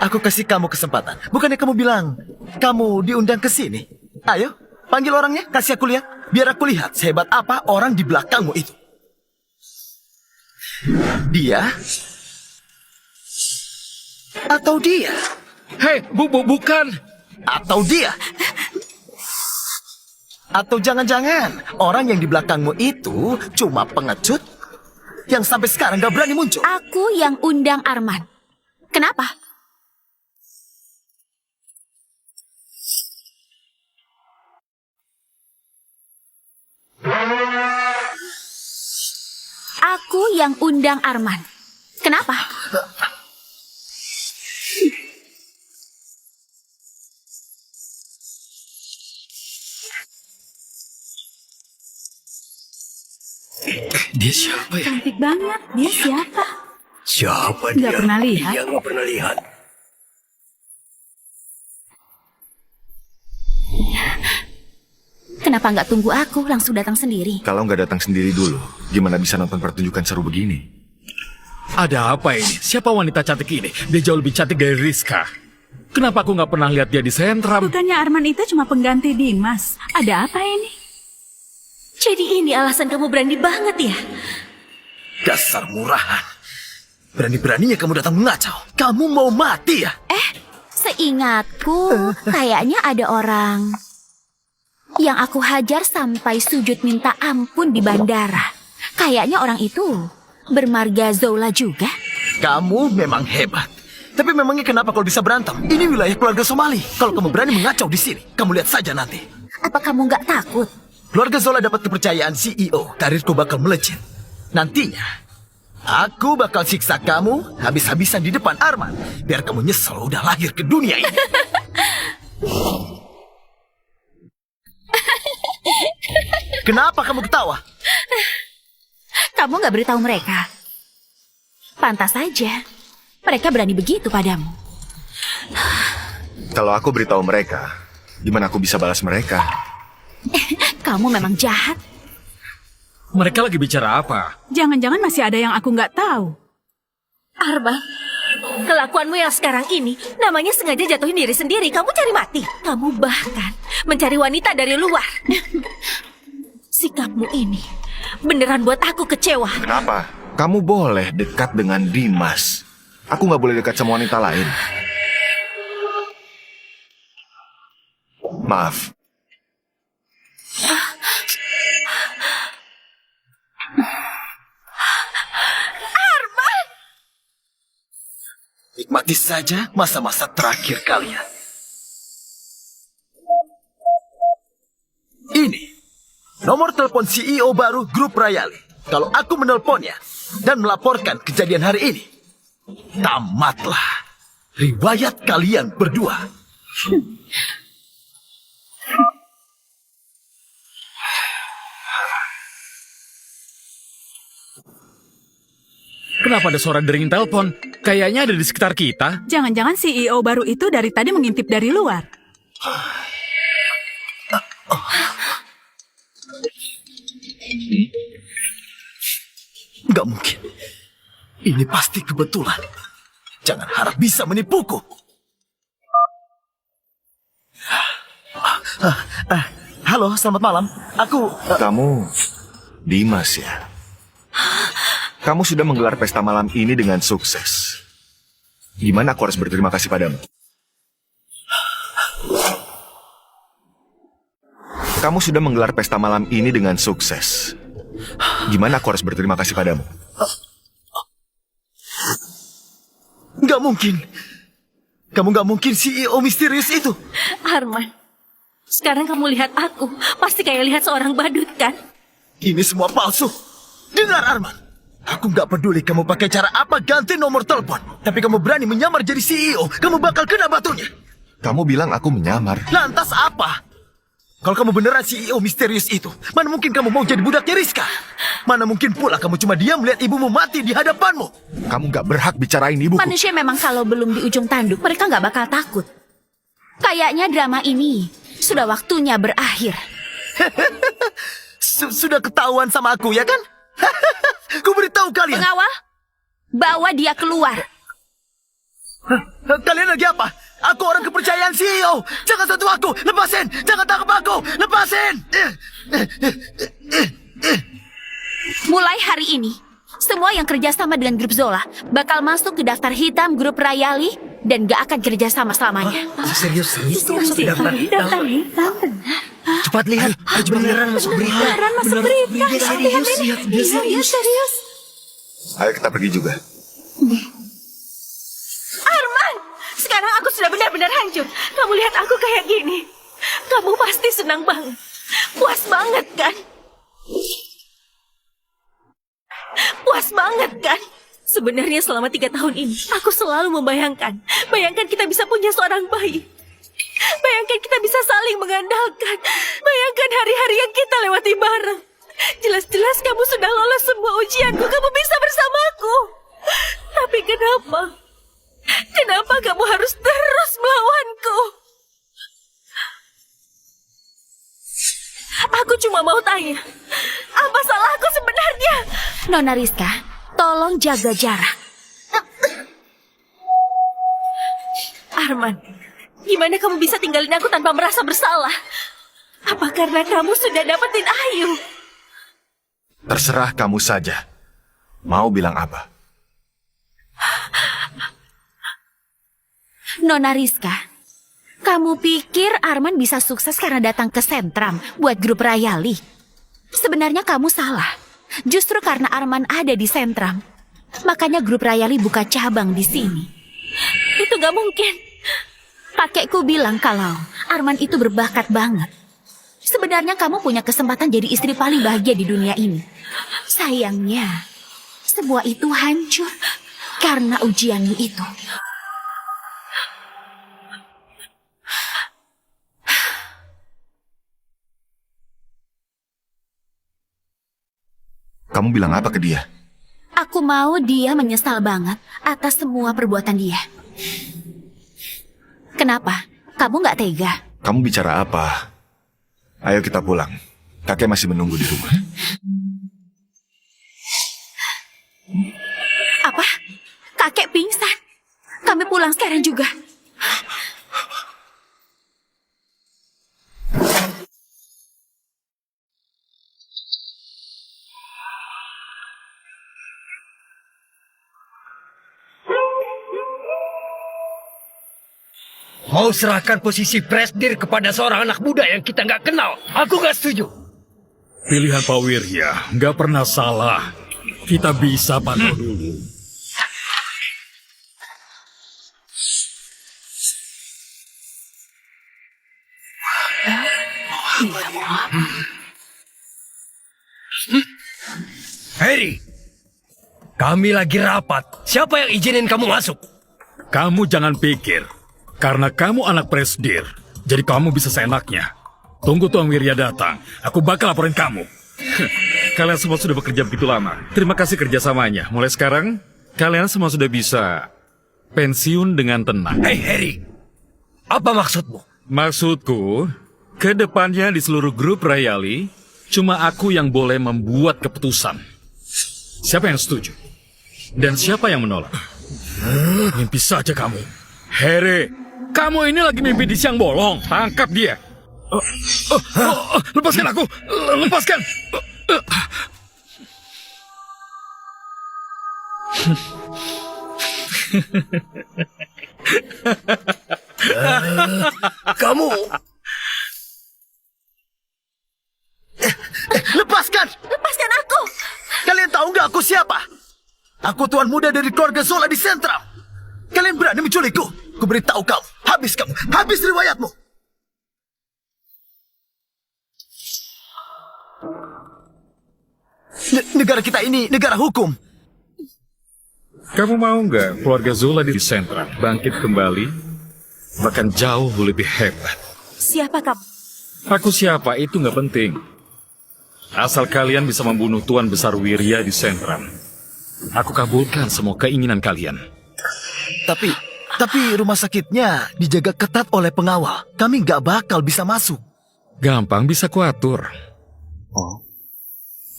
aku kasih kamu kesempatan. Bukannya kamu bilang kamu diundang ke sini? Ayo, panggil orangnya, kasih aku lihat. Biar aku lihat sehebat apa orang di belakangmu itu. Dia? Atau dia? Hei, bukan. Atau dia? Atau jangan-jangan orang yang di belakangmu itu cuma pengecut yang sampai sekarang gak berani muncul? Aku yang undang Arman. Kenapa? Aku yang undang Arman. Kenapa? Dia siapa ya? Cantik banget. Dia siapa? Siapa Nggak dia? pernah lihat. Iya, nggak pernah lihat. Kenapa nggak tunggu aku, langsung datang sendiri? Kalau nggak datang sendiri dulu, gimana bisa nonton pertunjukan seru begini? Ada apa ini? Siapa wanita cantik ini? Dia jauh lebih cantik dari Rizka. Kenapa aku nggak pernah lihat dia di sentram? Bukannya Arman itu cuma pengganti Dimas. Ada apa ini? Jadi ini alasan kamu berani banget ya? Dasar murahan. Berani-beraninya kamu datang mengacau. Kamu mau mati ya? Seingatku, kayaknya ada orang yang aku hajar sampai sujud minta ampun di bandara. Kayaknya orang itu bermarga Zola juga. Kamu memang hebat. Tapi memangnya kenapa kalau bisa berantem? Ini wilayah keluarga Somali. Kalau kamu berani mengacau di sini, kamu lihat saja nanti. Apa kamu nggak takut? Keluarga Zola dapat kepercayaan CEO. Karirku bakal melejit. Nantinya, aku bakal siksa kamu habis-habisan di depan Arman. Biar kamu nyesel udah lahir ke dunia ini. Kenapa kamu ketawa? Kamu nggak beritahu mereka. Pantas saja. Mereka berani begitu padamu. Kalau aku beritahu mereka, gimana aku bisa balas mereka? Kamu memang jahat. Mereka lagi bicara apa? Jangan-jangan masih ada yang aku nggak tahu. Arman, kelakuanmu yang sekarang ini namanya sengaja jatuhin diri sendiri. Kamu cari mati. Kamu bahkan mencari wanita dari luar. Sikapmu ini beneran buat aku kecewa. Kenapa? Kamu boleh dekat dengan Dimas. Aku nggak boleh dekat sama wanita lain. Maaf. Nikmati saja masa-masa terakhir kalian. Ini nomor telepon CEO baru Grup Rayali. Kalau aku menelponnya dan melaporkan kejadian hari ini, tamatlah riwayat kalian berdua. Kenapa ada suara dering telepon? Kayaknya ada di sekitar kita. Jangan-jangan CEO baru itu dari tadi mengintip dari luar. Nggak mungkin. Ini pasti kebetulan. Jangan harap bisa menipuku. Halo, selamat malam. Kamu Dimas ya? Kamu sudah menggelar pesta malam ini dengan sukses. Gimana aku harus berterima kasih padamu? Kamu sudah menggelar pesta malam ini dengan sukses. Gimana aku harus berterima kasih padamu? Nggak mungkin. Kamu nggak mungkin CEO misterius itu. Arman, sekarang kamu lihat aku. Pasti kayak lihat seorang badut kan? Ini semua palsu. Dengar Arman. Aku nggak peduli kamu pakai cara apa ganti nomor telepon. Tapi kamu berani menyamar jadi CEO, kamu bakal kena batunya. Kamu bilang aku menyamar. Lantas apa? Kalau kamu beneran CEO misterius itu, mana mungkin kamu mau jadi budaknya Rizka? Mana mungkin pula kamu cuma diam melihat ibumu mati di hadapanmu? Kamu nggak berhak bicarain ibuku. Manusia memang kalau belum di ujung tanduk, mereka nggak bakal takut. Kayaknya drama ini sudah waktunya berakhir. Sudah ketahuan sama aku, ya kan? Ku beritahu kalian. Pengawal, bawa dia keluar. Kalian lagi apa? Aku orang kepercayaan CEO. Jangan sentuh aku. Lepasin. Jangan tangkap aku. Lepasin. Mulai hari ini, semua yang kerjasama dengan grup Zola bakal masuk ke daftar hitam grup Rayali dan gak akan kerjasama selamanya. Serius? Itu Daftar daftar hitam. hitam benar. Cepat lihat, beneran masuk berita. Beneran masuk berita. Serius, lihat, dia Iya, serius. Ayo kita pergi juga. Arman, sekarang aku sudah benar-benar hancur. Kamu lihat aku kayak gini. Kamu pasti senang banget. Puas banget kan? Puas banget kan? Sebenarnya selama 3 tahun ini, aku selalu membayangkan. Bayangkan kita bisa punya seorang bayi. Bayangkan kita bisa saling mengandalkan. Bayangkan hari-hari yang kita lewati bareng. Jelas-jelas kamu sudah lolos semua ujianku. Kamu bisa bersamaku. Tapi kenapa? Kenapa kamu harus terus melawanku? Aku cuma mau tanya, apa salahku sebenarnya? Nona Rizka, tolong jaga jarak. Arman, gimana kamu bisa tinggalin aku tanpa merasa bersalah? Apa karena kamu sudah dapetin Ayu? Terserah kamu saja. Mau bilang apa? Nona Rizka, kamu pikir Arman bisa sukses karena datang ke Sentram buat grup Rayali? Sebenarnya kamu salah. Justru karena Arman ada di Sentram, makanya grup Rayali buka cabang di sini. Itu gak mungkin. Kakekku bilang kalau Arman itu berbakat banget. Sebenarnya kamu punya kesempatan jadi istri paling bahagia di dunia ini. Sayangnya, sebuah itu hancur karena ujianmu itu. Kamu bilang apa ke dia? Aku mau dia menyesal banget atas semua perbuatan dia. Kenapa? Kamu nggak tega? Kamu bicara apa? Ayo kita pulang. Kakek masih menunggu di rumah. Apa? Kakek pingsan. Kami pulang sekarang juga. Mau serahkan posisi presdir kepada seorang anak muda yang kita nggak kenal. Aku nggak setuju. Pilihan Pak Wirya nggak pernah salah. Kita bisa pantau dulu. Harry, kami lagi rapat. Siapa yang izinin kamu masuk? Kamu jangan pikir, karena kamu anak presdir, jadi kamu bisa seenaknya. Tunggu Tuan Wirya datang, aku bakal laporin kamu. Kalian semua sudah bekerja begitu lama. Terima kasih kerjasamanya. Mulai sekarang, kalian semua sudah bisa pensiun dengan tenang. Hei Harry, apa maksudmu? Maksudku, ke depannya di seluruh grup Rayali, cuma aku yang boleh membuat keputusan. Siapa yang setuju? Dan siapa yang menolak? Mimpi saja kamu. Harry, kamu ini lagi mimpi di siang bolong. Tangkap dia. Lepaskan aku. Lepaskan. Kamu Lepaskan! Lepaskan aku! Kalian tahu nggak aku siapa? Aku tuan muda dari keluarga Zola di Sentram. Kalian berani menculikku? Ku beritahu kamu, habis riwayatmu. Negara kita ini negara hukum. Kamu mau nggak keluarga Zola di Sentram bangkit kembali? Bahkan jauh lebih hebat. Siapa kamu? Aku siapa itu nggak penting. Asal kalian bisa membunuh Tuan Besar Wirya di Sentram. Aku kabulkan semua keinginan kalian. Tapi rumah sakitnya dijaga ketat oleh pengawal. Kami nggak bakal bisa masuk. Gampang bisa kuatur.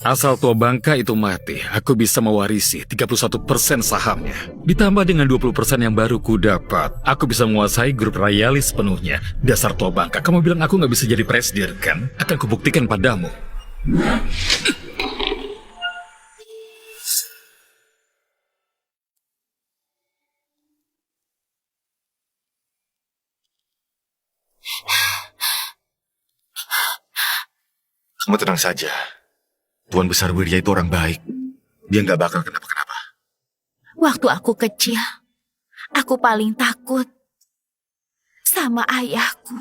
Asal Tua Bangka itu mati, aku bisa mewarisi 31% sahamnya. Ditambah dengan 20% yang baru ku dapat, aku bisa menguasai grup Rayali sepenuhnya. Dasar Tua Bangka, kamu bilang aku nggak bisa jadi presiden kan? Akan kubuktikan padamu. Kamu tenang saja. Tuan Besar Wirya itu orang baik. Dia nggak bakal kenapa-kenapa. Waktu aku kecil, aku paling takut sama ayahku.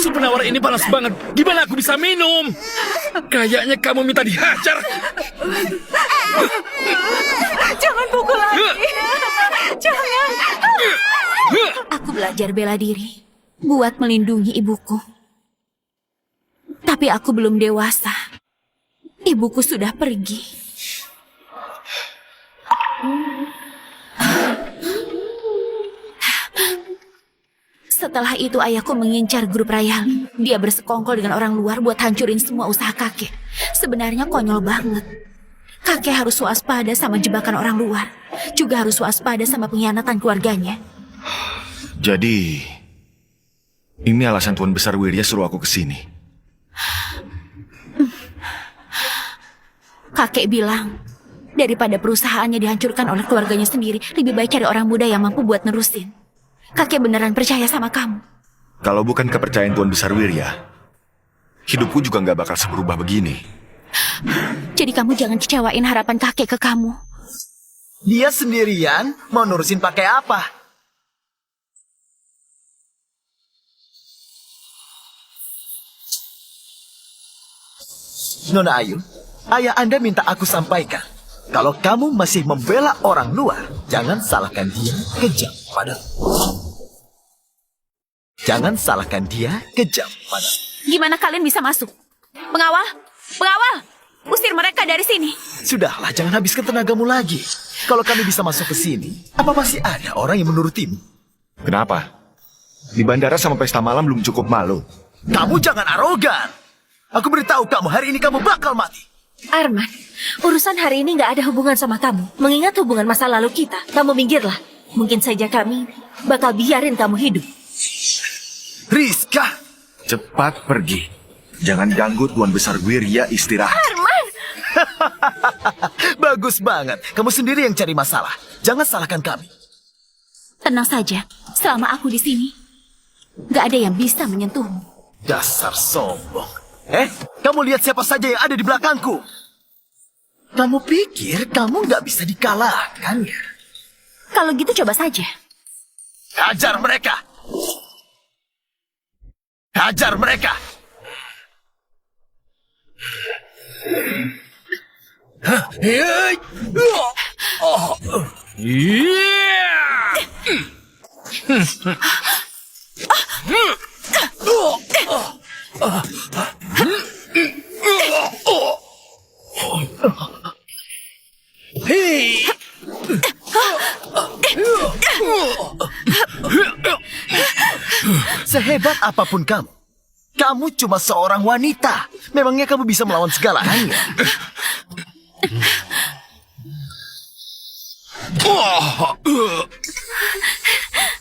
Sup penawar ini panas banget. Gimana aku bisa minum? Kayaknya kamu minta dihajar. Jangan pukul lagi. Jangan. Aku belajar bela diri buat melindungi ibuku. Tapi aku belum dewasa. Ibuku sudah pergi. Setelah itu ayahku mengincar grup Rayali. Dia bersekongkol dengan orang luar buat hancurin semua usaha kakek. Sebenarnya konyol banget. Kakek harus waspada sama jebakan orang luar. Juga harus waspada sama pengkhianatan keluarganya. Jadi, ini alasan Tuan Besar Wirya suruh aku kesini. Kakek bilang, daripada perusahaannya dihancurkan oleh keluarganya sendiri, lebih baik cari orang muda yang mampu buat nerusin. Kakek beneran percaya sama kamu. Kalau bukan kepercayaan Tuan Besar Wirya, hidupku juga nggak bakal seberubah begini. Jadi kamu jangan kecewain harapan kakek ke kamu. Dia sendirian mau nurusin pakai apa? Nona Ayu, ayah Anda minta aku sampaikan. Kalau kamu masih membela orang luar, jangan salahkan dia, kejam padamu. Jangan salahkan dia, kejam padamu. Gimana kalian bisa masuk? Pengawal! Pengawal! Usir mereka dari sini. Sudahlah, jangan habiskan tenagamu lagi. Kalau kami bisa masuk ke sini, apa masih ada orang yang menurutimu? Kenapa? Di bandara sama pesta malam belum cukup malu. Kamu jangan arogan. Aku beritahu kamu, hari ini kamu bakal mati. Arman, urusan hari ini nggak ada hubungan sama kamu. Mengingat hubungan masa lalu kita, kamu minggirlah. Mungkin saja kami bakal biarin kamu hidup. Rizka! Cepat pergi. Jangan ganggu Tuan Besar Wirya istirahat. Bagus banget. Kamu sendiri yang cari masalah. Jangan salahkan kami. Tenang saja, selama aku di sini, gak ada yang bisa menyentuhmu. Dasar sombong. Kamu lihat siapa saja yang ada di belakangku. Kamu pikir kamu nggak bisa dikalahkan ya? Kalau gitu coba saja. Hajar mereka! Hajar mereka! Sehebat apapun kamu, kamu cuma seorang wanita. Memangnya kamu bisa melawan segalanya?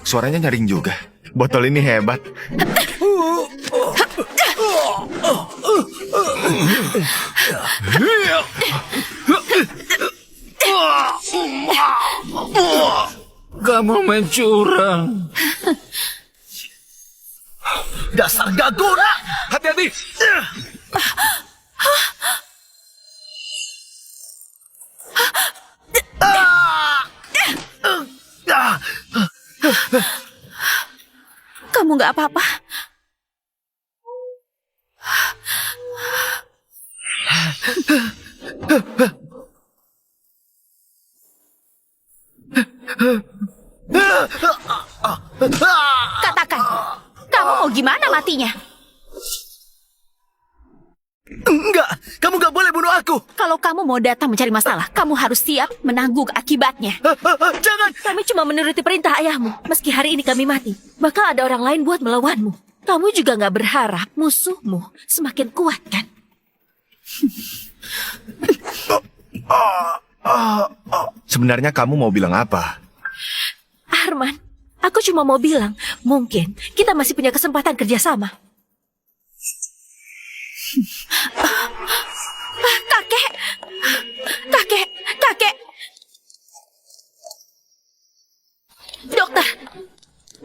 Suaranya nyaring juga. Botol ini hebat. Kamu mencurang. Dasar gak guna! Hati-hati. Kamu gak apa-apa. Katakan, kamu mau gimana matinya? Enggak, kamu gak boleh bunuh aku. Kalau kamu mau datang mencari masalah, kamu harus siap menanggung akibatnya. Jangan. Kami cuma menuruti perintah ayahmu. Meski hari ini kami mati, bakal ada orang lain buat melawanmu. Kamu juga nggak berharap musuhmu semakin kuat, kan? Sebenarnya kamu mau bilang apa? Arman, aku cuma mau bilang, mungkin kita masih punya kesempatan kerjasama. Kakek! Kakek! Kakek! Dokter!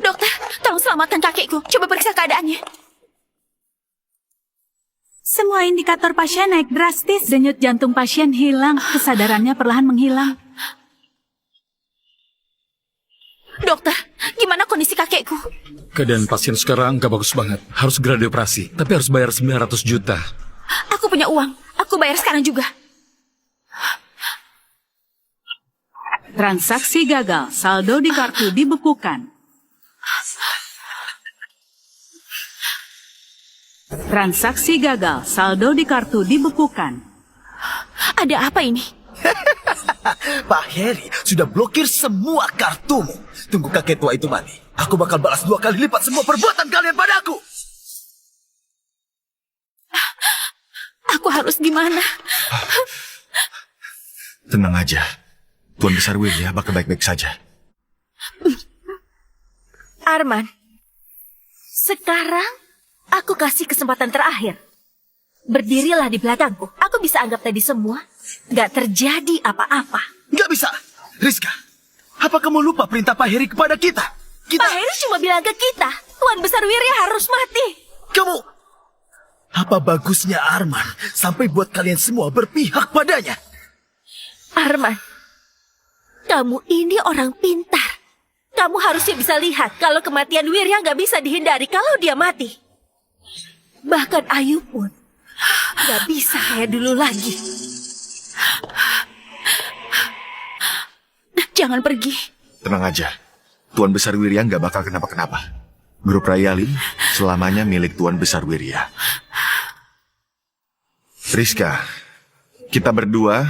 Dokter, Tolong selamatkan kakekku. Coba periksa keadaannya. Semua indikator pasien naik drastis. Denyut jantung pasien hilang, kesadarannya perlahan menghilang. Dokter, gimana kondisi kakekku? Keadaan pasien sekarang nggak bagus banget. Harus segera dioperasi, tapi harus bayar 900 juta. Aku punya uang. Aku bayar sekarang juga. Transaksi gagal, saldo di kartu dibekukan. Transaksi gagal, saldo di kartu dibekukan. Ada apa ini? Pak Heri sudah blokir semua kartumu. Tunggu kakek tua itu mati. Aku bakal balas 2 kali lipat semua perbuatan kalian padaku. Aku harus gimana? Tenang aja. Tuan Besar Wirya bakal baik-baik saja. Arman, sekarang aku kasih kesempatan terakhir. Berdirilah di belakangku. Aku bisa anggap tadi semua gak terjadi apa-apa. Nggak bisa. Rizka, apa kamu lupa perintah Pak Heri kepada kita? Pak Heri cuma bilang ke kita, Tuan Besar Wirya harus mati. Kamu... Apa bagusnya Arman sampai buat kalian semua berpihak padanya? Arman, kamu ini orang pintar. Kamu harusnya bisa lihat kalau kematian Wirya gak bisa dihindari kalau dia mati. Bahkan Ayu pun gak bisa kayak dulu lagi. Jangan pergi. Tenang aja. Tuan Besar Wirya nggak bakal kenapa-kenapa. Grup Rayali selamanya milik Tuan Besar Wirya. Rizka, kita berdua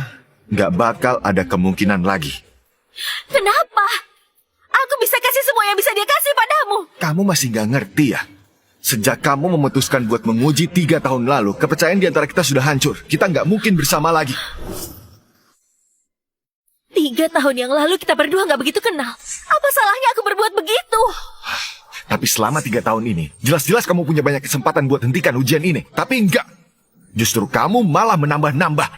nggak bakal ada kemungkinan lagi. Kenapa? Aku bisa kasih semua yang bisa dia kasih padamu. Kamu masih nggak ngerti ya? Sejak kamu memutuskan buat menguji 3 tahun lalu, kepercayaan di antara kita sudah hancur. Kita nggak mungkin bersama lagi. 3 tahun yang lalu kita berdua gak begitu kenal. Apa salahnya aku berbuat begitu? Tapi selama 3 tahun ini, jelas-jelas kamu punya banyak kesempatan buat hentikan ujian ini. Tapi enggak. Justru kamu malah menambah-nambah.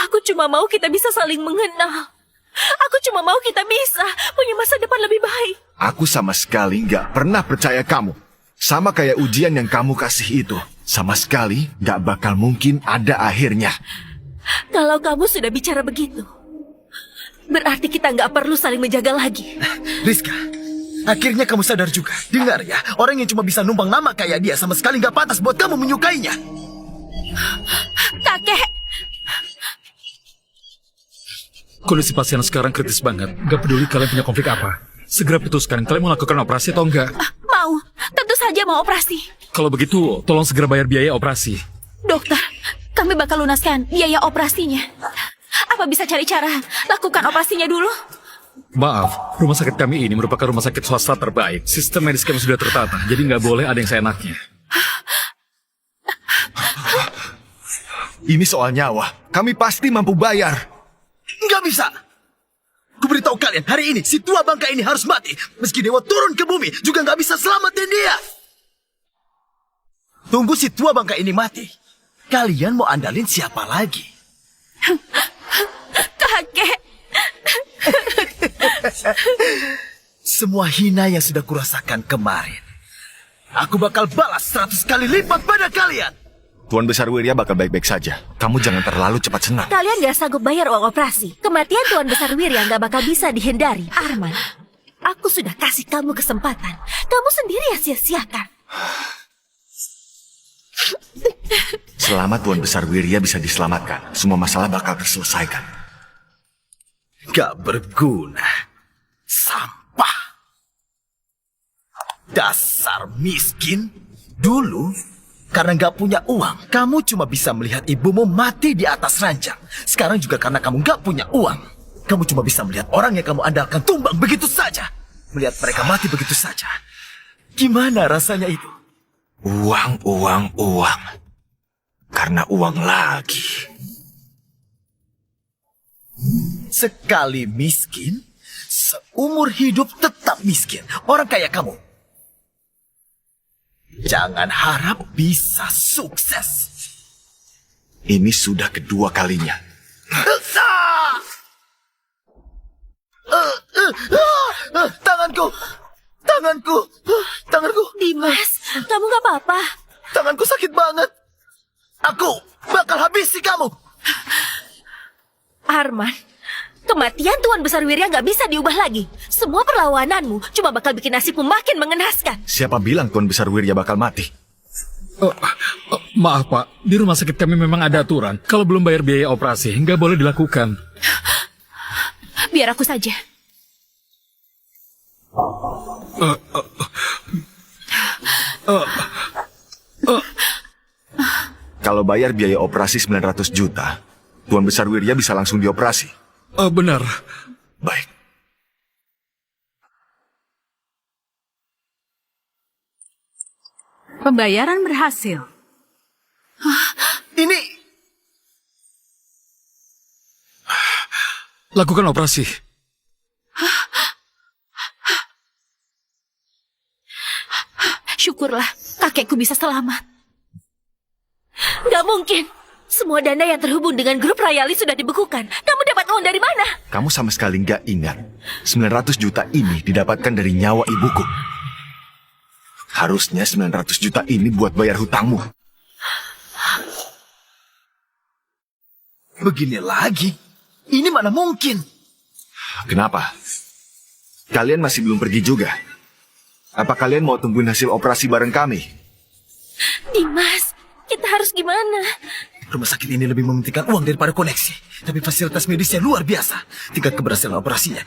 Aku cuma mau kita bisa saling mengenal. Aku cuma mau kita bisa punya masa depan lebih baik. Aku sama sekali nggak pernah percaya kamu. Sama kayak ujian yang kamu kasih itu. Sama sekali nggak bakal mungkin ada akhirnya. Kalau kamu sudah bicara begitu, berarti kita nggak perlu saling menjaga lagi. Rizka, akhirnya kamu sadar juga. Dengar ya, orang yang cuma bisa numpang nama kayak dia sama sekali nggak pantas buat kamu menyukainya. Kakek, Kondisi pasien sekarang kritis banget. Gak peduli kalian punya konflik apa. Segera putuskan kalian mau lakukan operasi atau enggak. mau. Tentu saja mau operasi. Kalau begitu, tolong segera bayar biaya operasi. Dokter, kami bakal lunaskan biaya operasinya. Apa bisa cari cara lakukan operasinya dulu? Maaf, rumah sakit kami ini merupakan rumah sakit swasta terbaik. Sistem medis kami sudah tertata, jadi nggak boleh ada yang seenaknya. Ini soal nyawa. Kami pasti mampu bayar. Nggak bisa. Kuberitahu kalian, hari ini si tua bangka ini harus mati. Meski dewa turun ke bumi, juga nggak bisa selamatin dia. Tunggu si tua bangka ini mati. Kalian mau andalin siapa lagi? Kakek. Semua hina yang sudah kurasakan kemarin, aku bakal balas 100 kali lipat pada kalian. Tuan Besar Wirya bakal baik-baik saja. Kamu jangan terlalu cepat senang. Kalian gak sanggup bayar uang operasi. Kematian Tuan Besar Wirya gak bakal bisa dihindari. Arman, aku sudah kasih kamu kesempatan. Kamu sendiri yang sia-siakan. Selama Tuan Besar Wirya bisa diselamatkan, semua masalah bakal terselesaikan. Gak berguna. Sampah. Dasar miskin. Dulu, karena gak punya uang, kamu cuma bisa melihat ibumu mati di atas ranjang. Sekarang juga karena kamu gak punya uang, kamu cuma bisa melihat orang yang kamu andalkan tumbang begitu saja. Melihat mereka mati begitu saja. Gimana rasanya itu? Uang, uang, uang. Karena uang lagi. Sekali miskin, seumur hidup tetap miskin. Orang kayak kamu, jangan harap bisa sukses. Ini sudah kedua kalinya. Tanganku, tanganku. Dimas, kamu gak apa-apa? Tanganku sakit banget. Aku bakal habisi kamu. Arman, kematian Tuan Besar Wirya gak bisa diubah lagi. Semua perlawananmu cuma bakal bikin nasibmu makin mengenaskan. Siapa bilang Tuan Besar Wirya bakal mati? Maaf Pak, di rumah sakit kami memang ada aturan. Kalau belum bayar biaya operasi, nggak boleh dilakukan. Biar aku saja. Kalau bayar biaya operasi 900 juta, Tuan Besar Wirya bisa langsung dioperasi. Benar. Baik. Pembayaran berhasil. Ini Lakukan operasi. Syukurlah kakekku bisa selamat. Gak mungkin. Semua dana yang terhubung dengan grup Rayali sudah dibekukan. Kamu dapat uang dari mana? Kamu sama sekali nggak ingat. 900 juta ini didapatkan dari nyawa ibuku. Harusnya 900 juta ini buat bayar hutangmu. begini lagi. Ini mana mungkin? Kenapa? Kalian masih belum pergi juga? Apa kalian mau tungguin hasil operasi bareng kami? Dimas, kita harus gimana? Rumah sakit ini lebih mementingkan uang daripada koneksi. Tapi fasilitas medisnya luar biasa. Tingkat keberhasilan operasinya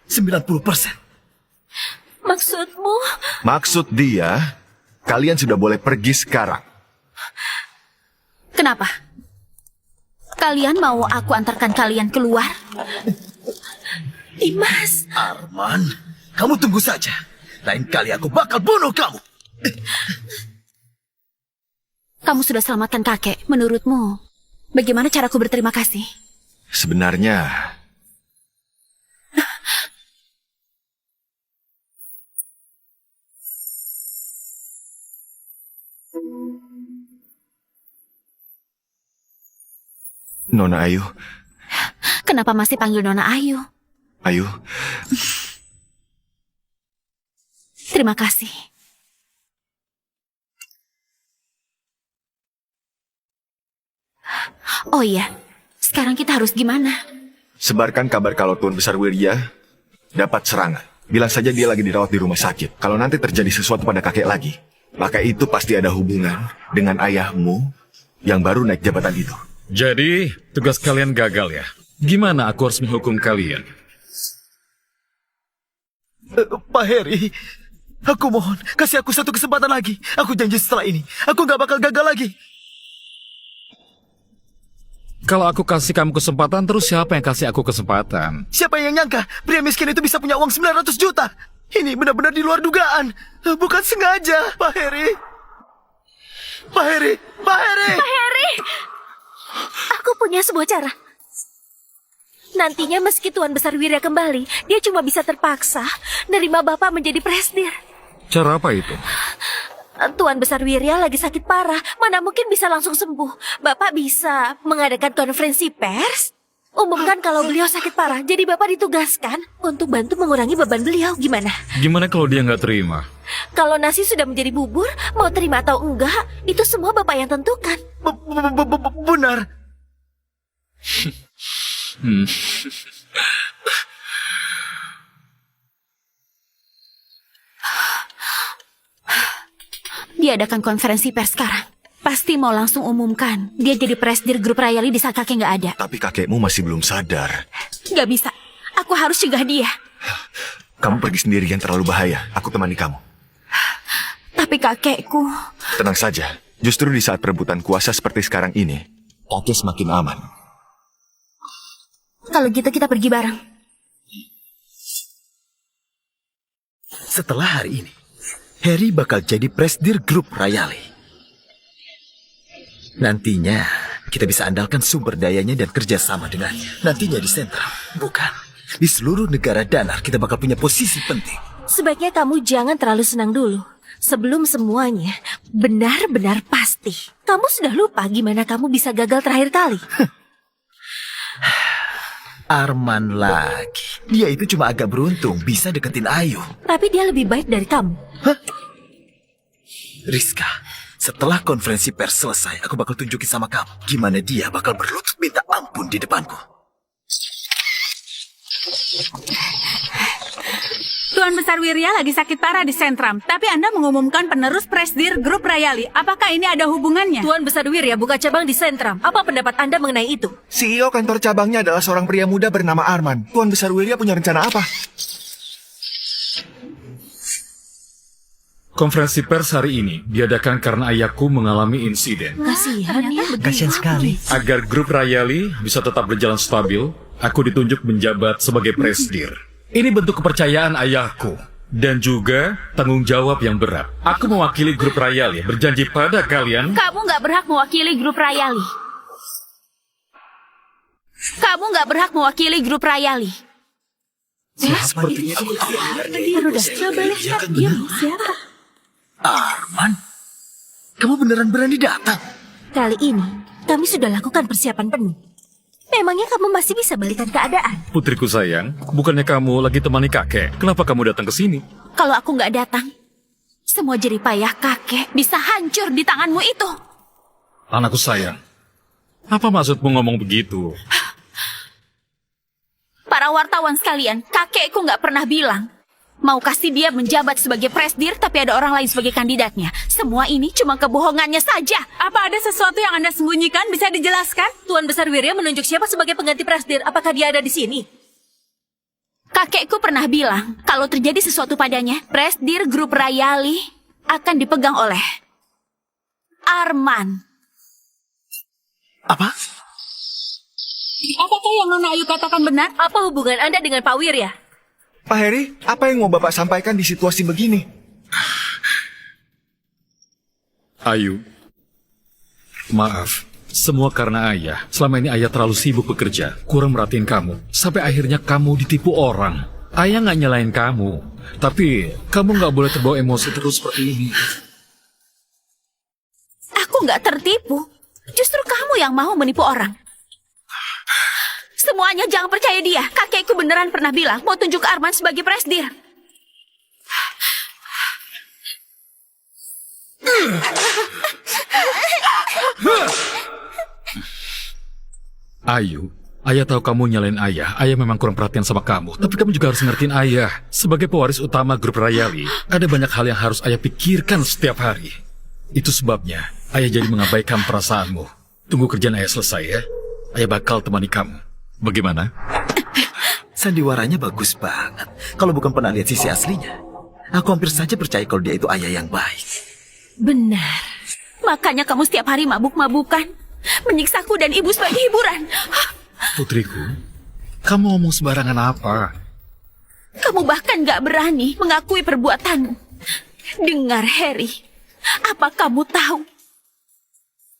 90%. Maksudmu? Maksud dia, kalian sudah boleh pergi sekarang. Kenapa? Kalian mau aku antarkan kalian keluar? Dimas, Arman, kamu tunggu saja. Lain kali aku bakal bunuh kamu. Kamu sudah selamatkan kakek. Menurutmu, bagaimana caraku berterima kasih? Sebenarnya, Nona Ayu, Kenapa masih panggil Nona Ayu? Ayu, Terima kasih. Oh iya, sekarang kita harus gimana? sebarkan kabar kalau Tuan Besar Wirya dapat serangan. Bilang saja dia lagi dirawat di rumah sakit. Kalau nanti terjadi sesuatu pada kakek lagi, maka itu pasti ada hubungan dengan ayahmu yang baru naik jabatan itu. Jadi, tugas kalian gagal ya? Gimana aku harus menghukum kalian? Pak Heri, aku mohon, kasih aku satu kesempatan lagi. Aku janji setelah ini, aku gak bakal gagal lagi. Kalau aku kasih kamu kesempatan, terus siapa yang kasih aku kesempatan? Siapa yang nyangka pria miskin itu bisa punya uang 900 juta? Ini benar-benar di luar dugaan. Bukan sengaja, Pak Heri. Pak Heri, Pak Heri. Pak Heri, aku punya sebuah cara. Nantinya meski Tuan Besar Wirya kembali, dia cuma bisa terpaksa nerima Bapak menjadi presdir. Cara apa itu? Tuan Besar Wirya lagi sakit parah, mana mungkin bisa langsung sembuh. Bapak bisa mengadakan konferensi pers, umumkan kalau beliau sakit parah. Jadi Bapak ditugaskan untuk bantu mengurangi beban beliau. Gimana? Gimana kalau dia nggak terima? Kalau nasi sudah menjadi bubur, mau terima atau enggak, itu semua Bapak yang tentukan. Benar. Dia adakan konferensi pers sekarang. Pasti mau langsung umumkan dia jadi presdir grup Rayali di saat kakek nggak ada. Tapi kakekmu masih belum sadar. Nggak bisa. Aku harus cegah dia. Kamu pergi sendirian terlalu bahaya. Aku temani kamu. Tapi kakekku... Tenang saja. Justru di saat perebutan kuasa seperti sekarang ini, kakek semakin aman. Kalau gitu kita pergi bareng. Setelah hari ini, Harry bakal jadi presdir grup Rayali. Nantinya, kita bisa andalkan sumber dayanya dan kerjasama dengannya. Nantinya di sentral, bukan. Di seluruh negara Danar, kita bakal punya posisi penting. Sebaiknya kamu jangan terlalu senang dulu. Sebelum semuanya benar-benar pasti. Kamu sudah lupa gimana kamu bisa gagal terakhir kali. Arman lagi. Dia itu cuma agak beruntung bisa deketin Ayu. Tapi dia lebih baik dari kamu. Rizka, setelah konferensi pers selesai, aku bakal tunjukin sama kamu gimana dia bakal berlutut minta ampun di depanku. Tuan Besar Wirya lagi sakit parah di Sentram, tapi Anda mengumumkan penerus Presdir Grup Rayali. Apakah ini ada hubungannya? Tuan Besar Wirya buka cabang di Sentram. Apa pendapat Anda mengenai itu? CEO kantor cabangnya adalah seorang pria muda bernama Arman. Tuan Besar Wirya punya rencana apa? Konferensi pers hari ini diadakan karena ayahku mengalami insiden. Kasihan ya. Kasian sekali. Agar grup Rayali bisa tetap berjalan stabil, aku ditunjuk menjabat sebagai presdir. Ini bentuk kepercayaan ayahku dan juga tanggung jawab yang berat. Aku mewakili grup Rayali, berjanji pada kalian. Kamu nggak berhak mewakili grup Rayali. Kamu nggak berhak mewakili grup Rayali. Sepertinya aku Siapa? Arman, kamu beneran berani datang? Kali ini, kami sudah lakukan persiapan penuh. Memangnya kamu masih bisa balikan keadaan? Putriku sayang, bukannya kamu lagi temani kakek? Kenapa kamu datang ke sini? Kalau aku nggak datang, semua jeripayah kakek bisa hancur di tanganmu itu. Anakku sayang, apa maksudmu ngomong begitu? Para wartawan sekalian, kakekku nggak pernah bilang mau kasih dia menjabat sebagai presdir, tapi ada orang lain sebagai kandidatnya. Semua ini cuma kebohongannya saja. Apa ada sesuatu yang Anda sembunyikan? Bisa dijelaskan? Tuan Besar Wirya menunjuk siapa sebagai pengganti presdir? Apakah dia ada di sini? Kakekku pernah bilang, kalau terjadi sesuatu padanya, presdir grup Rayali akan dipegang oleh Arman. Apa? Apakah yang Nona Ayu katakan benar? Apa hubungan Anda dengan Pak Wirya? Pak Heri, apa yang mau Bapak sampaikan di situasi begini? Ayu, maaf. Semua karena ayah. Selama ini ayah terlalu sibuk bekerja, kurang merhatiin kamu. Sampai akhirnya kamu ditipu orang. Ayah nggak nyalain kamu. Tapi kamu nggak boleh terbawa emosi terus seperti ini. Aku nggak tertipu. Justru kamu yang mau menipu orang. Semuanya jangan percaya dia. Kakekku beneran pernah bilang mau tunjuk Arman sebagai presdir. Ayu, ayah tahu kamu nyalain ayah. Ayah memang kurang perhatian sama kamu. Tapi kamu juga harus ngertiin ayah. Sebagai pewaris utama grup Rayali, ada banyak hal yang harus ayah pikirkan setiap hari. Itu sebabnya ayah jadi mengabaikan perasaanmu. Tunggu kerjaan ayah selesai ya. Ayah bakal temani kamu. Bagaimana? Sandiwaranya bagus banget. Kalau bukan pernah lihat sisi aslinya, aku hampir saja percaya kalau dia itu ayah yang baik. Benar. Makanya kamu setiap hari mabuk-mabukan, menyiksaku dan ibu sebagai hiburan. Putriku, kamu ngomong sembarangan apa? Kamu bahkan gak berani mengakui perbuatanmu. Dengar, Harry. Apa kamu tahu?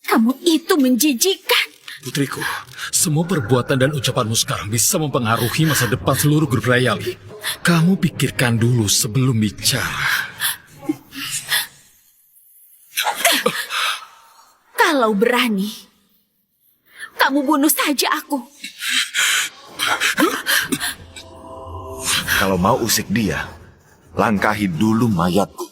Kamu itu menjijikan. Putriku, semua perbuatan dan ucapanmu sekarang bisa mempengaruhi masa depan seluruh grup Rayali. Kamu pikirkan dulu sebelum bicara. Kalau berani, kamu bunuh saja aku. Kalau mau usik dia, langkahi dulu mayatku.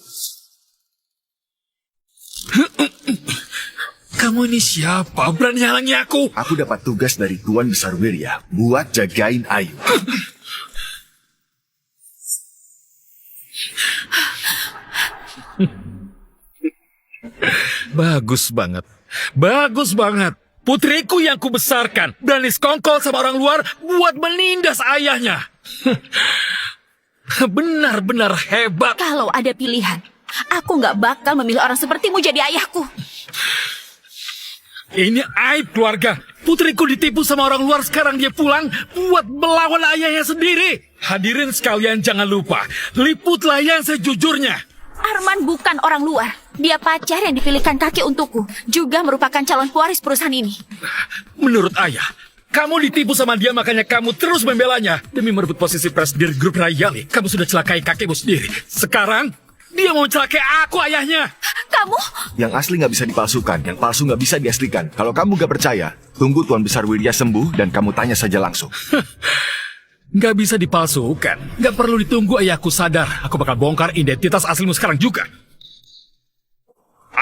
Kamu ini siapa? Berani halangi aku? Aku dapat tugas dari Tuan Besar Wirya buat jagain Ayu. Bagus banget. Bagus banget. Putriku yang kubesarkan berani sekongkol sama orang luar buat menindas ayahnya. Benar-benar hebat. Kalau ada pilihan, aku gak bakal memilih orang sepertimu jadi ayahku. Ini aib keluarga. Putriku ditipu sama orang luar, sekarang dia pulang buat melawan ayahnya sendiri. Hadirin sekalian jangan lupa, liputlah yang sejujurnya. Arman bukan orang luar. Dia pacar yang dipilihkan kakek untukku. Juga merupakan calon pewaris perusahaan ini. Menurut ayah, kamu ditipu sama dia, makanya kamu terus membelanya. Demi merebut posisi presdir grup Rayali, kamu sudah celakai kakekmu sendiri. Sekarang, dia mau celakai aku, ayahnya. Kamu? Yang asli nggak bisa dipalsukan, yang palsu nggak bisa diaslikan. Kalau kamu nggak percaya, tunggu Tuan Besar Wirya sembuh dan kamu tanya saja langsung. Nggak bisa dipalsukan. Nggak perlu ditunggu ayahku sadar. Aku bakal bongkar identitas aslimu sekarang juga.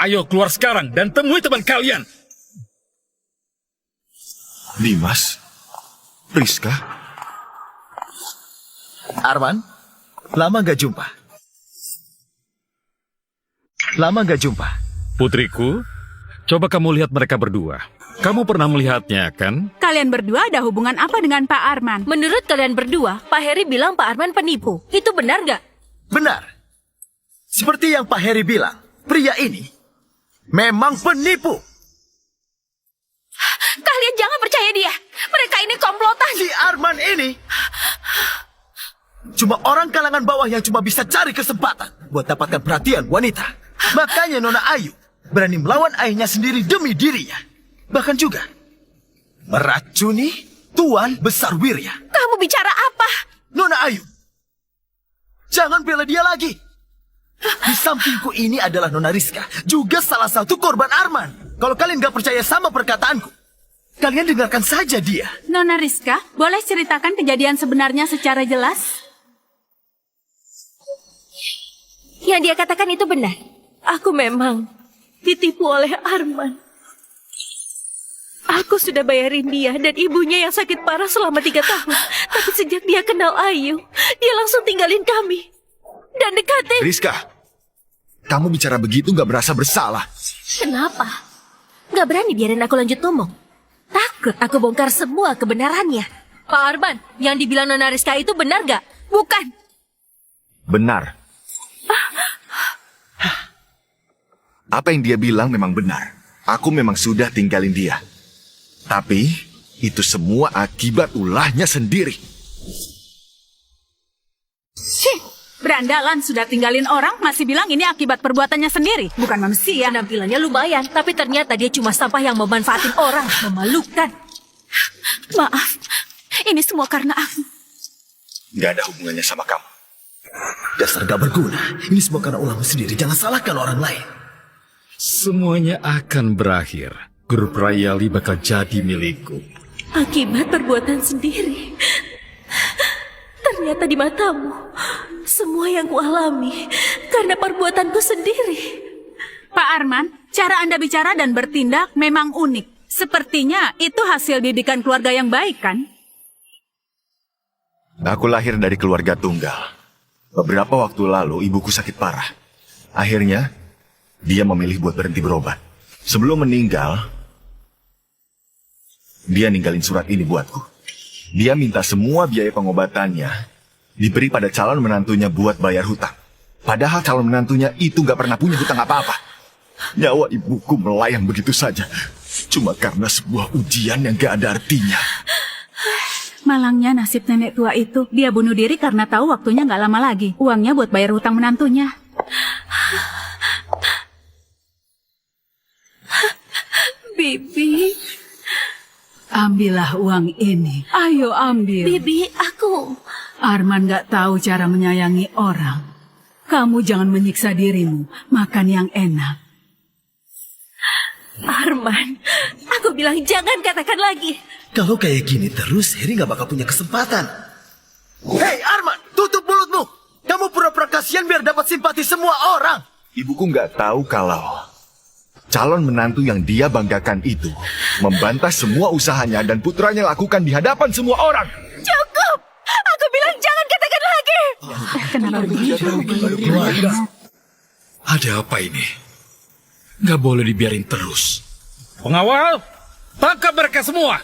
Ayo keluar sekarang dan temui teman kalian. Dimas, Rizka, Arman, lama gak jumpa. Lama gak jumpa. Putriku, coba kamu lihat mereka berdua. Kamu pernah melihatnya, kan? Kalian berdua ada hubungan apa dengan Pak Arman? Menurut kalian berdua, Pak Heri bilang Pak Arman penipu. Itu benar nggak? Benar. Seperti yang Pak Heri bilang, pria ini memang penipu. Kalian jangan percaya dia. Mereka ini komplotan. Si Arman ini cuma orang kalangan bawah yang cuma bisa cari kesempatan buat dapatkan perhatian wanita. Makanya Nona Ayu berani melawan ayahnya sendiri demi dirinya. Bahkan juga meracuni Tuan Besar Wirya. Kamu bicara apa? Nona Ayu, jangan bela dia lagi. Di sampingku ini adalah Nona Rizka, juga salah satu korban Arman. Kalau kalian gak percaya sama perkataanku, kalian dengarkan saja dia. Nona Rizka, boleh ceritakan kejadian sebenarnya secara jelas? Yang dia katakan itu benar. Aku memang ditipu oleh Arman. Aku sudah bayarin dia dan ibunya yang sakit parah selama 3 tahun. Tapi sejak dia kenal Ayu, dia langsung tinggalin kami. Dan dekatin. Rizka, kamu bicara begitu gak merasa bersalah. Kenapa? Gak berani biarin aku lanjut ngomong. Takut aku bongkar semua kebenarannya. Pak Arman, yang dibilang Nona Rizka itu benar gak? Bukan. Benar. Apa yang dia bilang memang benar. Aku memang sudah tinggalin dia. Tapi, itu semua akibat ulahnya sendiri. Berandalan sudah tinggalin orang, masih bilang ini akibat perbuatannya sendiri, bukan manusia. Penampilannya lumayan, tapi ternyata dia cuma sampah yang memanfaatin orang. Memalukan. Maaf. Ini semua karena aku. Gak ada hubungannya sama kamu. Dasar gak berguna. Ini semua karena ulahmu sendiri. Jangan salahkan orang lain. Semuanya akan berakhir. Grup Rayali bakal jadi milikku. Akibat perbuatan sendiri. Ternyata di matamu, semua yang kualami karena perbuatanku sendiri. Pak Arman, cara Anda bicara dan bertindak memang unik. Sepertinya itu hasil didikan keluarga yang baik, kan? Aku lahir dari keluarga tunggal. Beberapa waktu lalu ibuku sakit parah. Akhirnya, dia memilih buat berhenti berobat. Sebelum meninggal, dia ninggalin surat ini buatku. Dia minta semua biaya pengobatannya diberi pada calon menantunya buat bayar hutang. Padahal calon menantunya itu gak pernah punya hutang apa-apa. Nyawa ibuku melayang begitu saja. Cuma karena sebuah ujian yang gak ada artinya. Malangnya nasib nenek tua itu. Dia bunuh diri karena tahu waktunya gak lama lagi. Uangnya buat bayar hutang menantunya. Bibi. Ambillah uang ini. Ayo ambil. Bibi, aku... Arman gak tahu cara menyayangi orang. Kamu jangan menyiksa dirimu. Makan yang enak. Arman, aku bilang jangan katakan lagi. Kalau kayak gini terus, Heri gak bakal punya kesempatan. Hei Arman, tutup mulutmu. Kamu pura-pura kasihan biar dapat simpati semua orang. Ibuku nggak tahu kalau calon menantu yang dia banggakan itu membantah semua usahanya dan putranya lakukan di hadapan semua orang. Cukup! Aku bilang jangan katakan lagi. Kenapa begitu? Ada apa ini? Nggak boleh dibiarin terus. Pengawal, tangkap mereka semua.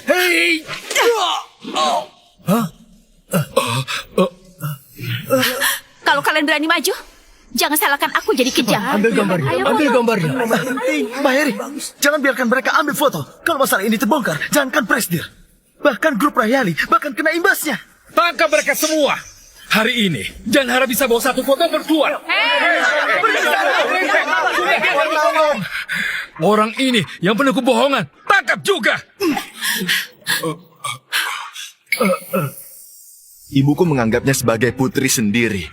Hei! Kalau kalian berani maju, jangan salahkan aku jadi kejam. Ambil gambarnya, ambil gambarnya. Mbak Heri, jangan biarkan mereka ambil foto. Kalau masalah ini terbongkar, jangankan Presdir. Bahkan grup Rayali bahkan kena imbasnya. Tangkap mereka semua. Hari ini, jangan harap bisa bawa satu foto berdua. Orang ini yang penuh kebohongan, tangkap juga. Ibuku menganggapnya sebagai putri sendiri.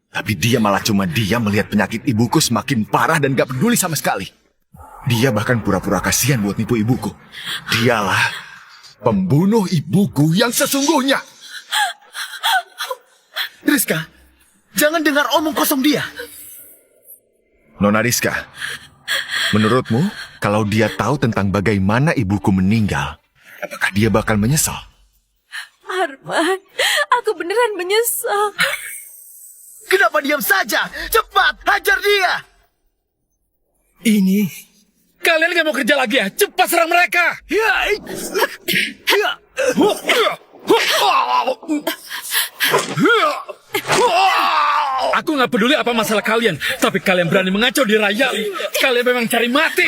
Tapi dia malah cuma diam melihat penyakit ibuku semakin parah dan gak peduli sama sekali. Dia bahkan pura-pura kasihan buat nipu ibuku. Dialah pembunuh ibuku yang sesungguhnya. Rizka, Jangan dengar omong kosong dia. Nona Rizka, menurutmu kalau dia tahu tentang bagaimana ibuku meninggal, apakah dia bakal menyesal? Arman, aku beneran menyesal. Kenapa diam saja? Cepat, hajar dia! Ini Kalian nggak mau kerja lagi ya? Cepat serang mereka! Aku nggak peduli apa masalah kalian, tapi kalian berani mengacau di Rayali. Kalian memang cari mati.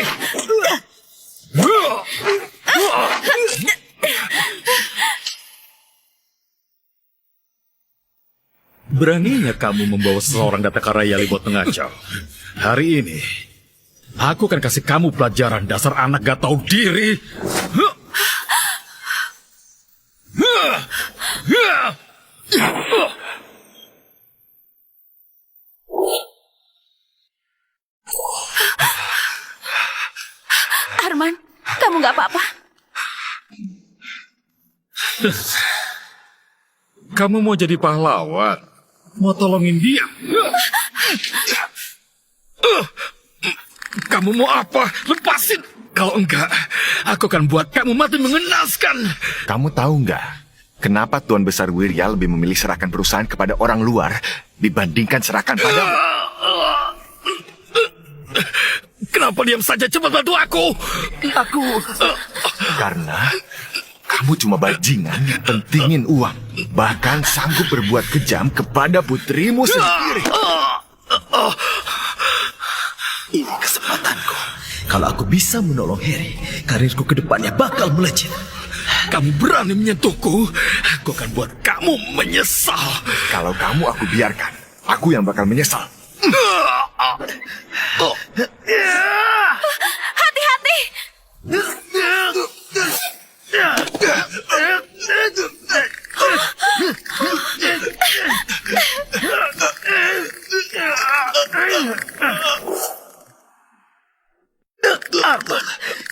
Beraninya kamu membawa seseorang datang ke Rayali buat mengacau. Hari ini, aku akan kasih kamu pelajaran dasar anak gak tahu diri. Arman, kamu nggak apa-apa? Kamu mau jadi pahlawan? Mau tolongin dia? Kamu mau apa? Lepasin! Kalau enggak, aku akan buat kamu mati mengenaskan. Kamu tahu nggak, kenapa Tuan Besar Wirya lebih memilih serahkan perusahaan kepada orang luar dibandingkan serahkan padamu? Kenapa diam saja? Cepat bantu aku! Karena kamu cuma bajingan yang pentingin uang, bahkan sanggup berbuat kejam kepada putrimu sendiri. Ini kesempatanku. Kalau aku bisa menolong Harry, karirku ke depannya bakal melejit. Kamu berani menyentuhku, aku akan buat kamu menyesal. Kalau kamu aku biarkan, aku yang bakal menyesal. Hati-hati! Arman,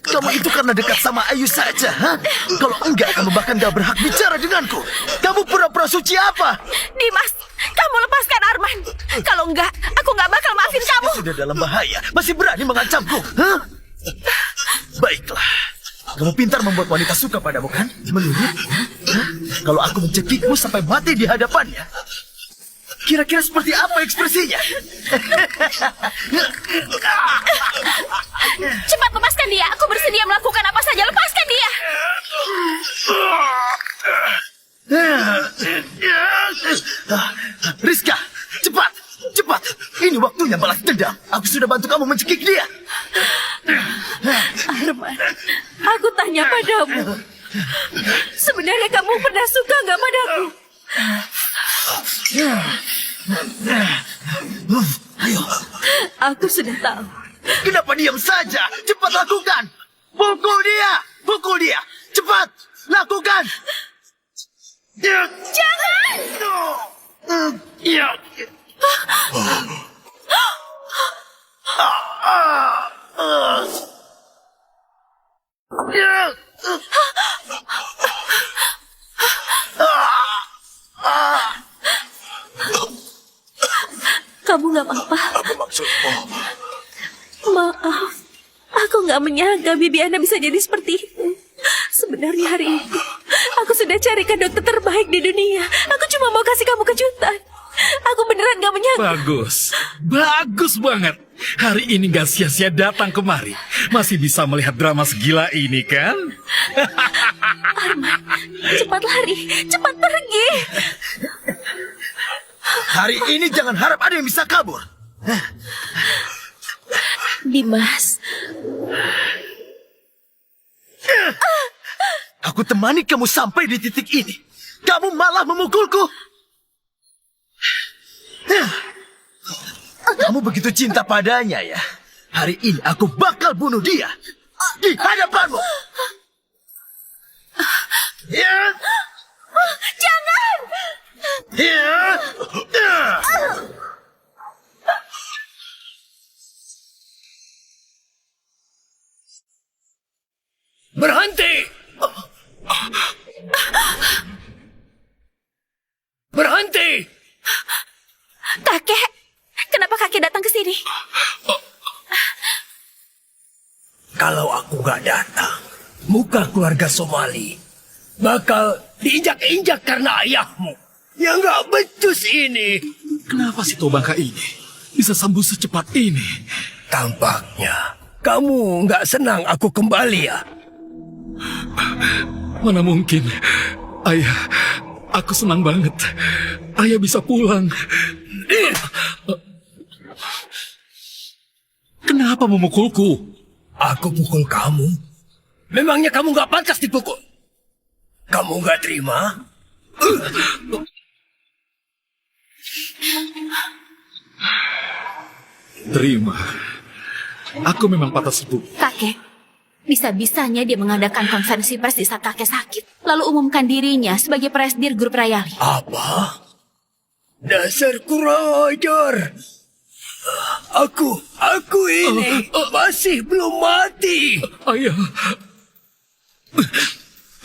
kamu itu karena dekat sama Ayu saja, ha? Kalau enggak, kamu bahkan gak berhak bicara denganku. Kamu pura-pura suci apa? Dimas, kamu lepaskan Arman. Kalau enggak, aku nggak bakal maafin kamu. Sudah dalam bahaya, masih berani mengancamku, ha? Baiklah. Kamu pintar membuat wanita suka padamu, kan? Menurutmu, ha? Kalau aku mencekikmu sampai mati di hadapannya, kira-kira seperti apa ekspresinya? Cepat lepaskan dia. Aku bersedia melakukan apa saja. Lepaskan dia. Rizka, cepat, cepat. Ini waktunya balas dendam. Aku sudah bantu kamu mencekik dia. Arman, aku tanya padamu. Sebenarnya kamu pernah suka nggak padaku? Ayo, Aku sudah tahu. kenapa diam saja? Cepat lakukan. Pukul dia, pukul dia. Cepat, lakukan. Jangan! Kamu nggak apa-apa? Apa maksudmu? Maaf, aku nggak menyangka Bibi Ana bisa jadi seperti itu. Sebenarnya hari ini, aku sudah carikan dokter terbaik di dunia. Aku cuma mau kasih kamu kejutan. Aku beneran gak menyangka. Bagus, bagus banget. Hari ini gak sia-sia datang kemari. Masih bisa melihat drama segila ini kan? Arman, cepat lari, cepat pergi. Hari ini jangan harap ada yang bisa kabur. Dimas, Aku temani kamu sampai di titik ini. Kamu malah memukulku. Kamu begitu cinta padanya ya. Hari ini aku bakal bunuh dia. Di hadapanmu. Jangan! berhenti! Berhenti! Kakek, kenapa kakek datang ke sini? Kalau aku nggak datang, muka keluarga Somali bakal diinjak-injak karena ayahmu yang nggak becus ini. Kenapa si Tobangka ini bisa sembuh secepat ini? Tampaknya kamu nggak senang aku kembali ya. Mana mungkin. Ayah, aku senang banget. Ayah bisa pulang. Kenapa memukulku? Aku pukul kamu? Memangnya kamu nggak pantas dipukul? Kamu nggak terima? Terima. Aku memang pantas dipukul. Kakek, bisa-bisanya dia mengadakan konferensi pers di saat kakek sakit, lalu umumkan dirinya sebagai presidir grup Rayali. Apa? Dasar kurang ajar. Aku ini masih belum mati. Ayah.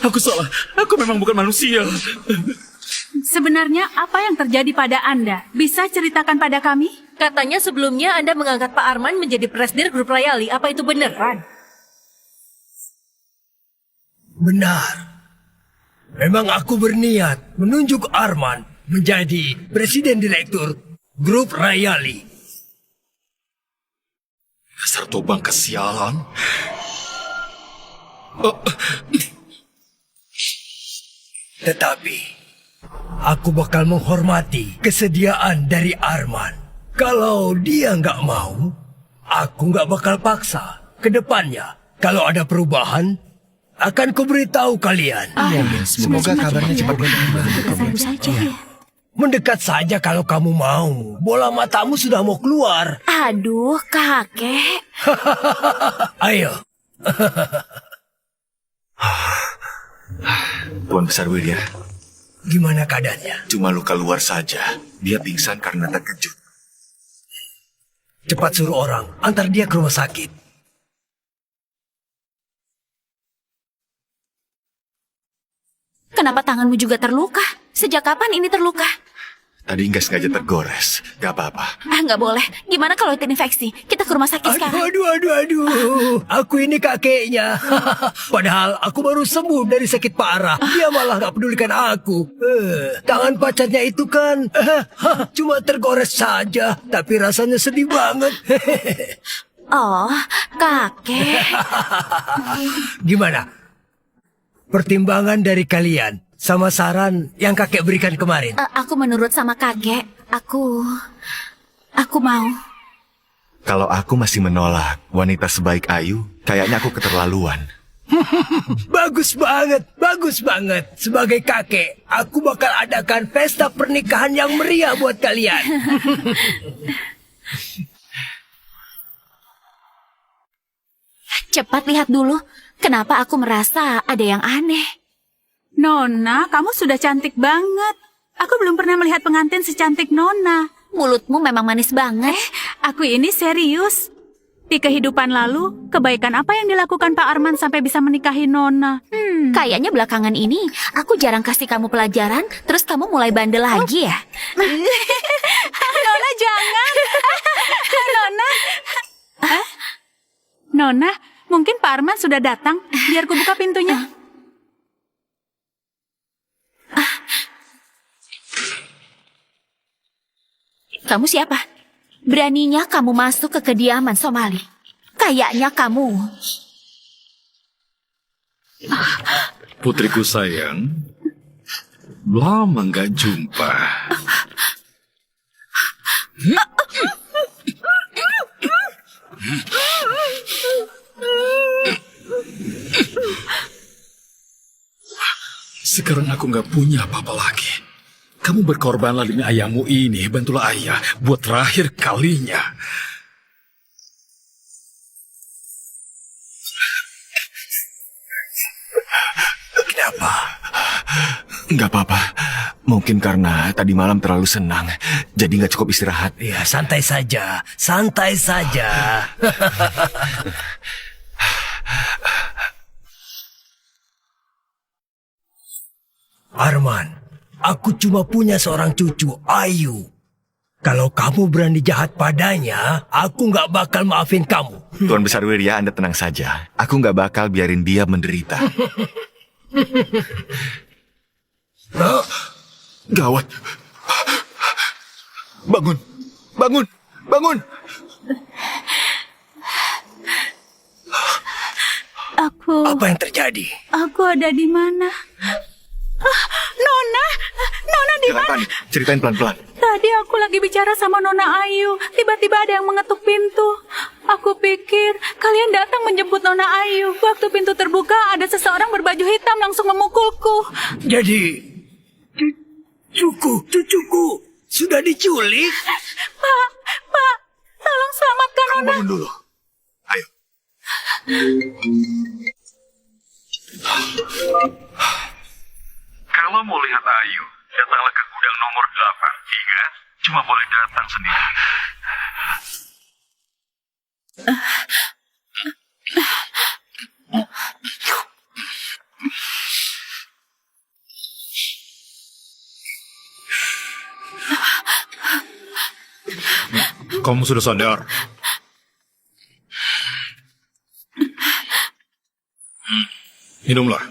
Aku salah. Aku memang bukan manusia. Sebenarnya apa yang terjadi pada Anda? Bisa ceritakan pada kami? Katanya sebelumnya Anda mengangkat Pak Arman menjadi presidir grup Rayali. Apa itu beneran? Benar. Memang aku berniat menunjuk Arman menjadi presiden direktur grup Rayali. Dasar Tobang kesialan. Tetapi aku bakal menghormati kesediaan dari Arman. Kalau dia nggak mau, aku nggak bakal paksa. Kedepannya, kalau ada perubahan, akan kuberitahu kalian. Semoga kabarnya cepat Baru saja ya. Mendekat saja kalau kamu mau. Bola matamu sudah mau keluar. Aduh, kakek. Ayo. Tuan Besar Wirya, Gimana keadaannya? cuma luka luar saja. Dia pingsan karena terkejut. Cepat suruh orang, antar dia ke rumah sakit. Kenapa tanganmu juga terluka? Sejak kapan ini terluka? Tadi nggak sengaja tergores. Gak apa-apa. Nggak boleh. Gimana kalau itu infeksi? Kita ke rumah sakit sekarang. Aduh. Aku ini kakeknya. Padahal aku baru sembuh dari sakit parah. Dia malah gak pedulikan aku. Tangan pacarnya itu kan cuma tergores saja. Tapi rasanya sedih banget. Oh, kakek. Gimana? Pertimbangan dari kalian sama saran yang kakek berikan kemarin. Aku menurut sama kakek. Aku mau. Kalau aku masih menolak wanita sebaik Ayu, kayaknya aku keterlaluan. Bagus banget. Sebagai kakek, aku bakal adakan pesta pernikahan yang meriah buat kalian. Cepat lihat dulu. Kenapa aku merasa ada yang aneh? Nona, kamu sudah cantik banget. Aku belum pernah melihat pengantin secantik Nona. Mulutmu memang manis banget. Aku ini serius. Di kehidupan lalu, kebaikan apa yang dilakukan Pak Arman sampai bisa menikahi Nona? Kayaknya belakangan ini aku jarang kasih kamu pelajaran, terus kamu mulai bandel lagi ya? Nona, jangan. Nona. Nona, mungkin Pak Arman sudah datang. Biar ku buka pintunya. Kamu siapa? Beraninya kamu masuk ke kediaman Somali. Kayaknya kamu. Putriku sayang, lama nggak jumpa. Sekarang aku nggak punya apa-apa lagi. Kamu berkorbanlah demi ayahmu ini. Bantulah ayah buat terakhir kalinya. Kenapa? Nggak apa-apa. Mungkin karena tadi malam terlalu senang, jadi nggak cukup istirahat. Ya, santai saja. Arman, aku cuma punya seorang cucu, Ayu. Kalau kamu berani jahat padanya, aku nggak bakal maafin kamu. Tuan Besar Wirya, Anda tenang saja. Aku nggak bakal biarin dia menderita. Gawat. Bangun. Bangun. Bangun. Apa yang terjadi? Aku ada di mana? Nona di Jangan mana? panik. Ceritain pelan-pelan. Tadi aku lagi bicara sama Nona Ayu. Tiba-tiba ada yang mengetuk pintu. Aku pikir kalian datang menjemput Nona Ayu. Waktu pintu terbuka, ada seseorang berbaju hitam langsung memukulku. Jadi, cucuku sudah diculik? Pak, tolong selamatkan Kamu Nona. bangun dulu. Ayo. Kalau mau lihat Ayu, datanglah ke gudang nomor 8. Ingat, cuma boleh datang sendiri. Kamu sudah sadar? Minumlah.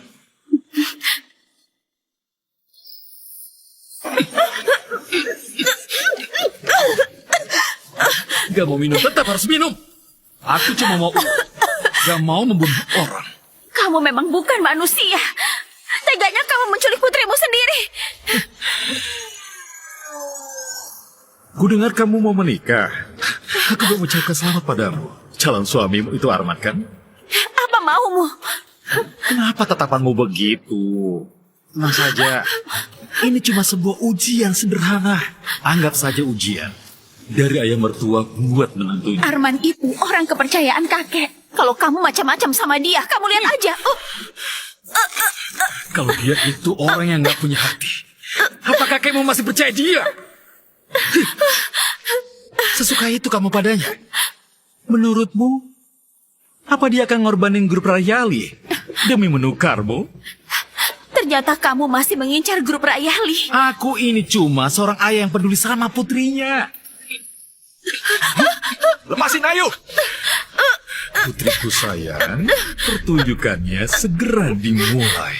Gak mau minum, tetap harus minum. Aku cuma mau gak mau membunuh orang. Kamu memang bukan manusia. Teganya kamu menculik putrimu sendiri. Ku dengar kamu mau menikah. Aku mau mengucapkan selamat padamu. Calon suamimu itu Arman, kan? Apa maumu? Kenapa tatapanmu begitu? Tenang saja. Ini cuma sebuah ujian sederhana. Anggap saja ujian. Dari ayah mertua buat menantunya. Arman itu orang kepercayaan kakek. Kalau kamu macam-macam sama dia, kamu lihat aja. Kalau dia itu orang yang gak punya hati, apa kakekmu masih percaya dia? Sesuka itu kamu padanya. Menurutmu, apa dia akan ngorbanin grup Rayali demi menukarmu? Ternyata kamu masih mengincar grup Rayali. Aku ini cuma seorang ayah yang peduli sama putrinya. Lepasin Ayu. Putriku sayang, pertunjukannya segera dimulai.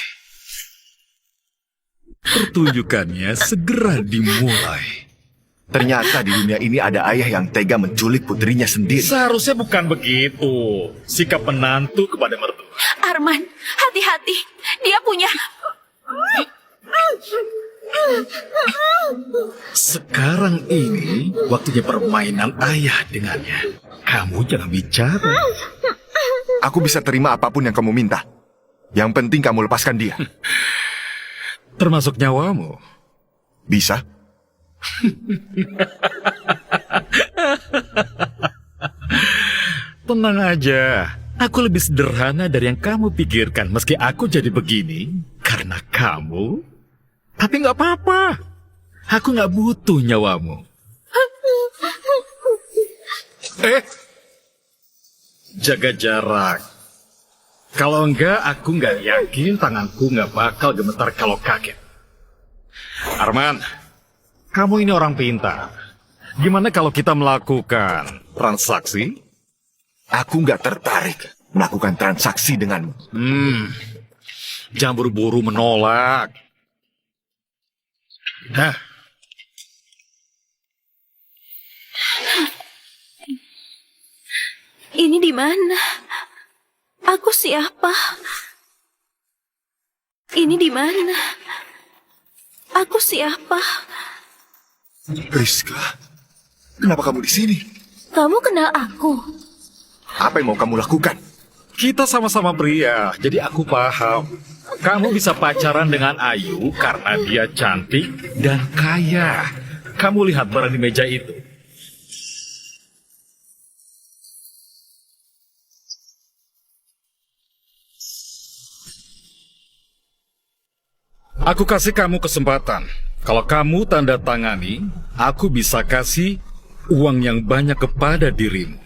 Pertunjukannya segera dimulai. Ternyata di dunia ini ada ayah yang tega menculik putrinya sendiri. Seharusnya bukan begitu. Sikap menantu kepada mertua. Arman, hati-hati. Dia punya... Sekarang ini waktunya permainan ayah dengannya. Kamu jangan bicara. Aku bisa terima apapun yang kamu minta. Yang penting kamu lepaskan dia. Termasuk nyawamu. Bisa? Tenang aja. Aku lebih sederhana dari yang kamu pikirkan. Meski aku jadi begini karena kamu. Tapi nggak apa-apa. Aku nggak butuh nyawamu. Jaga jarak. Kalau enggak, aku nggak yakin tanganku nggak bakal gemetar kalau kaget. Arman, kamu ini orang pintar. Gimana kalau kita melakukan transaksi? Aku nggak tertarik melakukan transaksi denganmu. Jangan buru-buru menolak. Nah. Ini di mana? Aku siapa? Ini di mana? Aku siapa? Rizka, kenapa kamu di sini? Kamu kenal aku? Apa yang mau kamu lakukan? Kita sama-sama pria, jadi aku paham. Kamu bisa pacaran dengan Ayu karena dia cantik dan kaya. Kamu lihat barang di meja itu. Aku kasih kamu kesempatan. Kalau kamu tanda tangani, aku bisa kasih uang yang banyak kepada dirimu.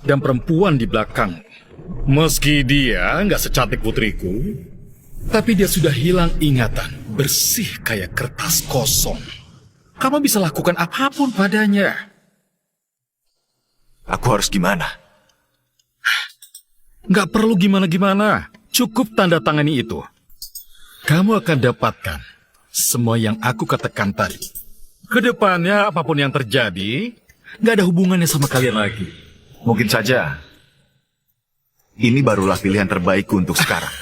Dan perempuan di belakang. Meski dia nggak secantik putriku, tapi dia sudah hilang ingatan, bersih kayak kertas kosong. kamu bisa lakukan apapun padanya. Aku harus gimana? Nggak perlu gimana-gimana. Cukup tanda tangani itu. Kamu akan dapatkan semua yang aku katakan tadi. Kedepannya apapun yang terjadi, nggak ada hubungannya sama kalian lagi. Mungkin saja ini barulah pilihan terbaikku untuk sekarang.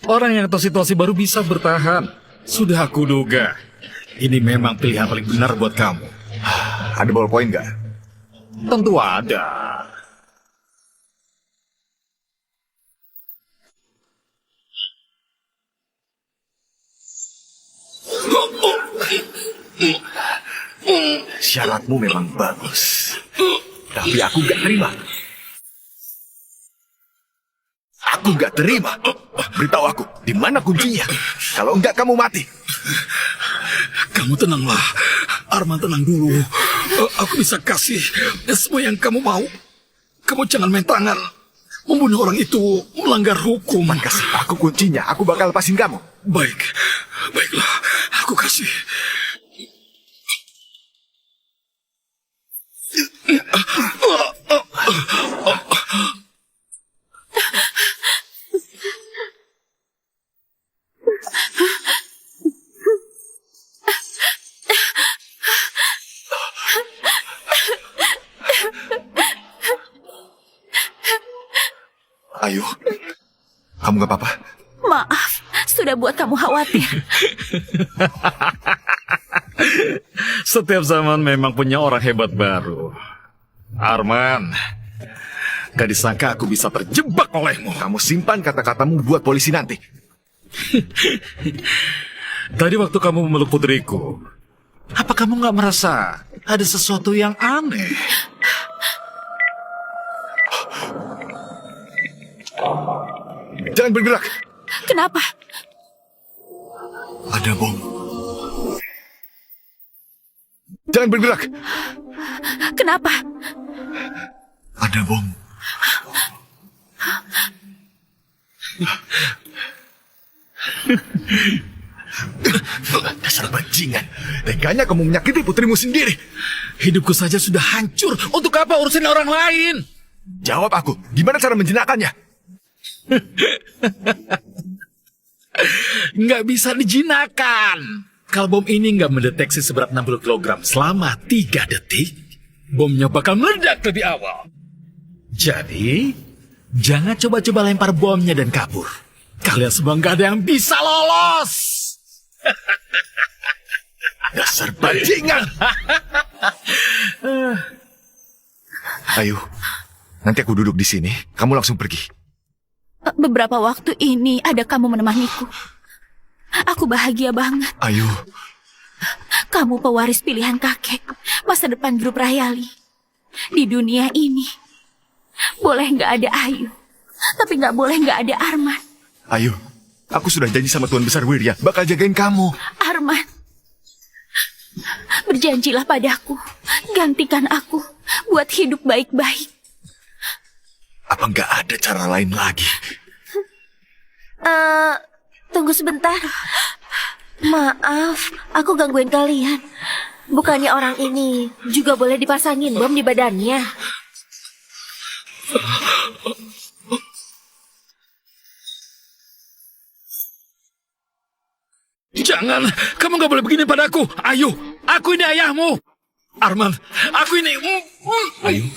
Orang yang tahu situasi baru bisa bertahan. Sudah aku duga. Ini memang pilihan paling benar buat kamu. Ada ballpoint nggak? Tentu ada. Syaratmu memang bagus. Tapi aku nggak terima. Aku nggak terima. Beritahu aku, di mana kuncinya? Kalau enggak, kamu mati. Kamu tenanglah. Arman, tenang dulu. Aku bisa kasih semua yang kamu mau. Kamu jangan main tangan. Membunuh orang itu melanggar hukum. Kasih aku kuncinya, aku bakal lepasin kamu. Baiklah, aku kasih. Ayo, kamu gak apa-apa? Maaf, sudah buat kamu khawatir. Setiap zaman memang punya orang hebat baru. Arman, gak disangka aku bisa terjebak olehmu. Kamu simpan kata-katamu buat polisi nanti. Tadi waktu kamu memeluk putriku, apa kamu gak merasa ada sesuatu yang aneh? Jangan bergerak. Kenapa? Ada bom. Jangan bergerak. Kenapa? Ada bom. Dasar bajingan. Teganya kamu menyakiti putrimu sendiri. Hidupku saja sudah hancur. Untuk apa urusin orang lain? Jawab aku, gimana cara menjinakkannya? Nggak bisa dijinakkan. Kalau bom ini nggak mendeteksi seberat 60 kg selama 3 detik, bomnya bakal meledak lebih awal. Jadi, jangan coba-coba lempar bomnya dan kabur. Kalian semua nggak ada yang bisa lolos. Dasar bajingan. Ayo, nanti aku duduk di sini, kamu langsung pergi. Beberapa waktu ini ada kamu menemaniku. Aku bahagia banget. Ayo. Kamu pewaris pilihan kakek, masa depan grup Rayali. Di dunia ini, boleh nggak ada Ayu, tapi nggak boleh nggak ada Arman. Ayo, aku sudah janji sama Tuan Besar Wirya, bakal jagain kamu. Arman, berjanjilah padaku, gantikan aku buat hidup baik-baik. Apa nggak ada cara lain lagi? Tunggu sebentar. Maaf, aku gangguin kalian. Bukannya orang ini juga boleh dipasangin bom di badannya? Jangan, kamu nggak boleh begini padaku. Ayo, aku ini ayahmu. Arman, aku ini... Ayo,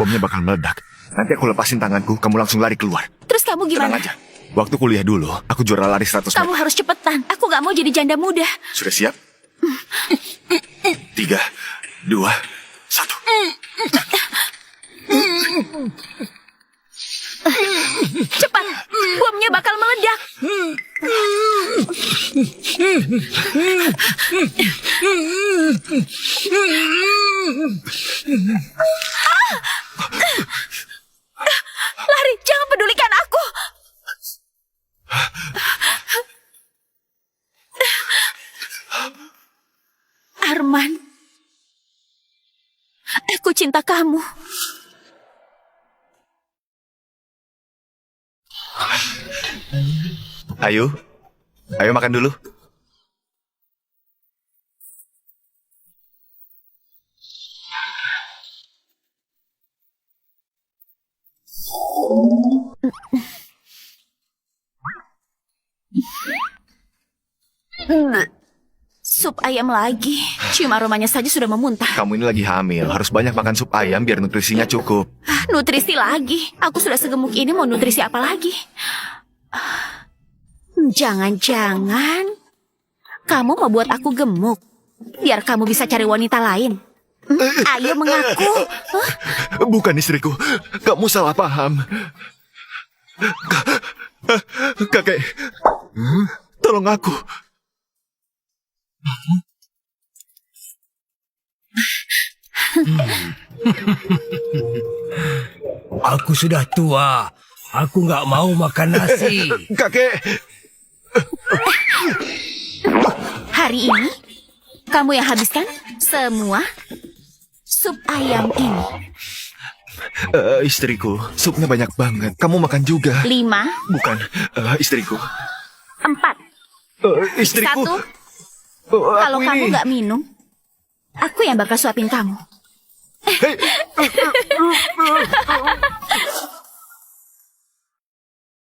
bomnya bakal meledak. Nanti aku lepasin tanganku, kamu langsung lari keluar. Terus kamu gimana? Tenang aja. Waktu kuliah dulu, aku juara lari 100 meter. Kamu harus cepetan. Aku gak mau jadi janda muda. Sudah siap? 3, 2, 1. Cepat, bomnya bakal meledak. Lari, jangan pedulikan aku. Arman, aku cinta kamu. Ayo makan dulu. Sup ayam lagi. Cium aromanya saja sudah memuntah. Kamu ini lagi hamil, harus banyak makan sup ayam biar nutrisinya cukup. Nutrisi lagi. Aku sudah segemuk ini, mau nutrisi apa lagi? Jangan-jangan kamu mau buat aku gemuk biar kamu bisa cari wanita lain. Ayo mengaku. Bukan istriku, kamu salah paham. Kakek, tolong aku. Aku sudah tua. Aku nggak mau makan nasi. Kakek, Hari ini kamu yang habiskan semua sup ayam ini. istriku, supnya banyak banget. Kamu makan juga. 5, Bukan, istriku. 4, Istriku. 1. Kalau Aku kamu ini. nggak minum, aku yang bakal suapin kamu.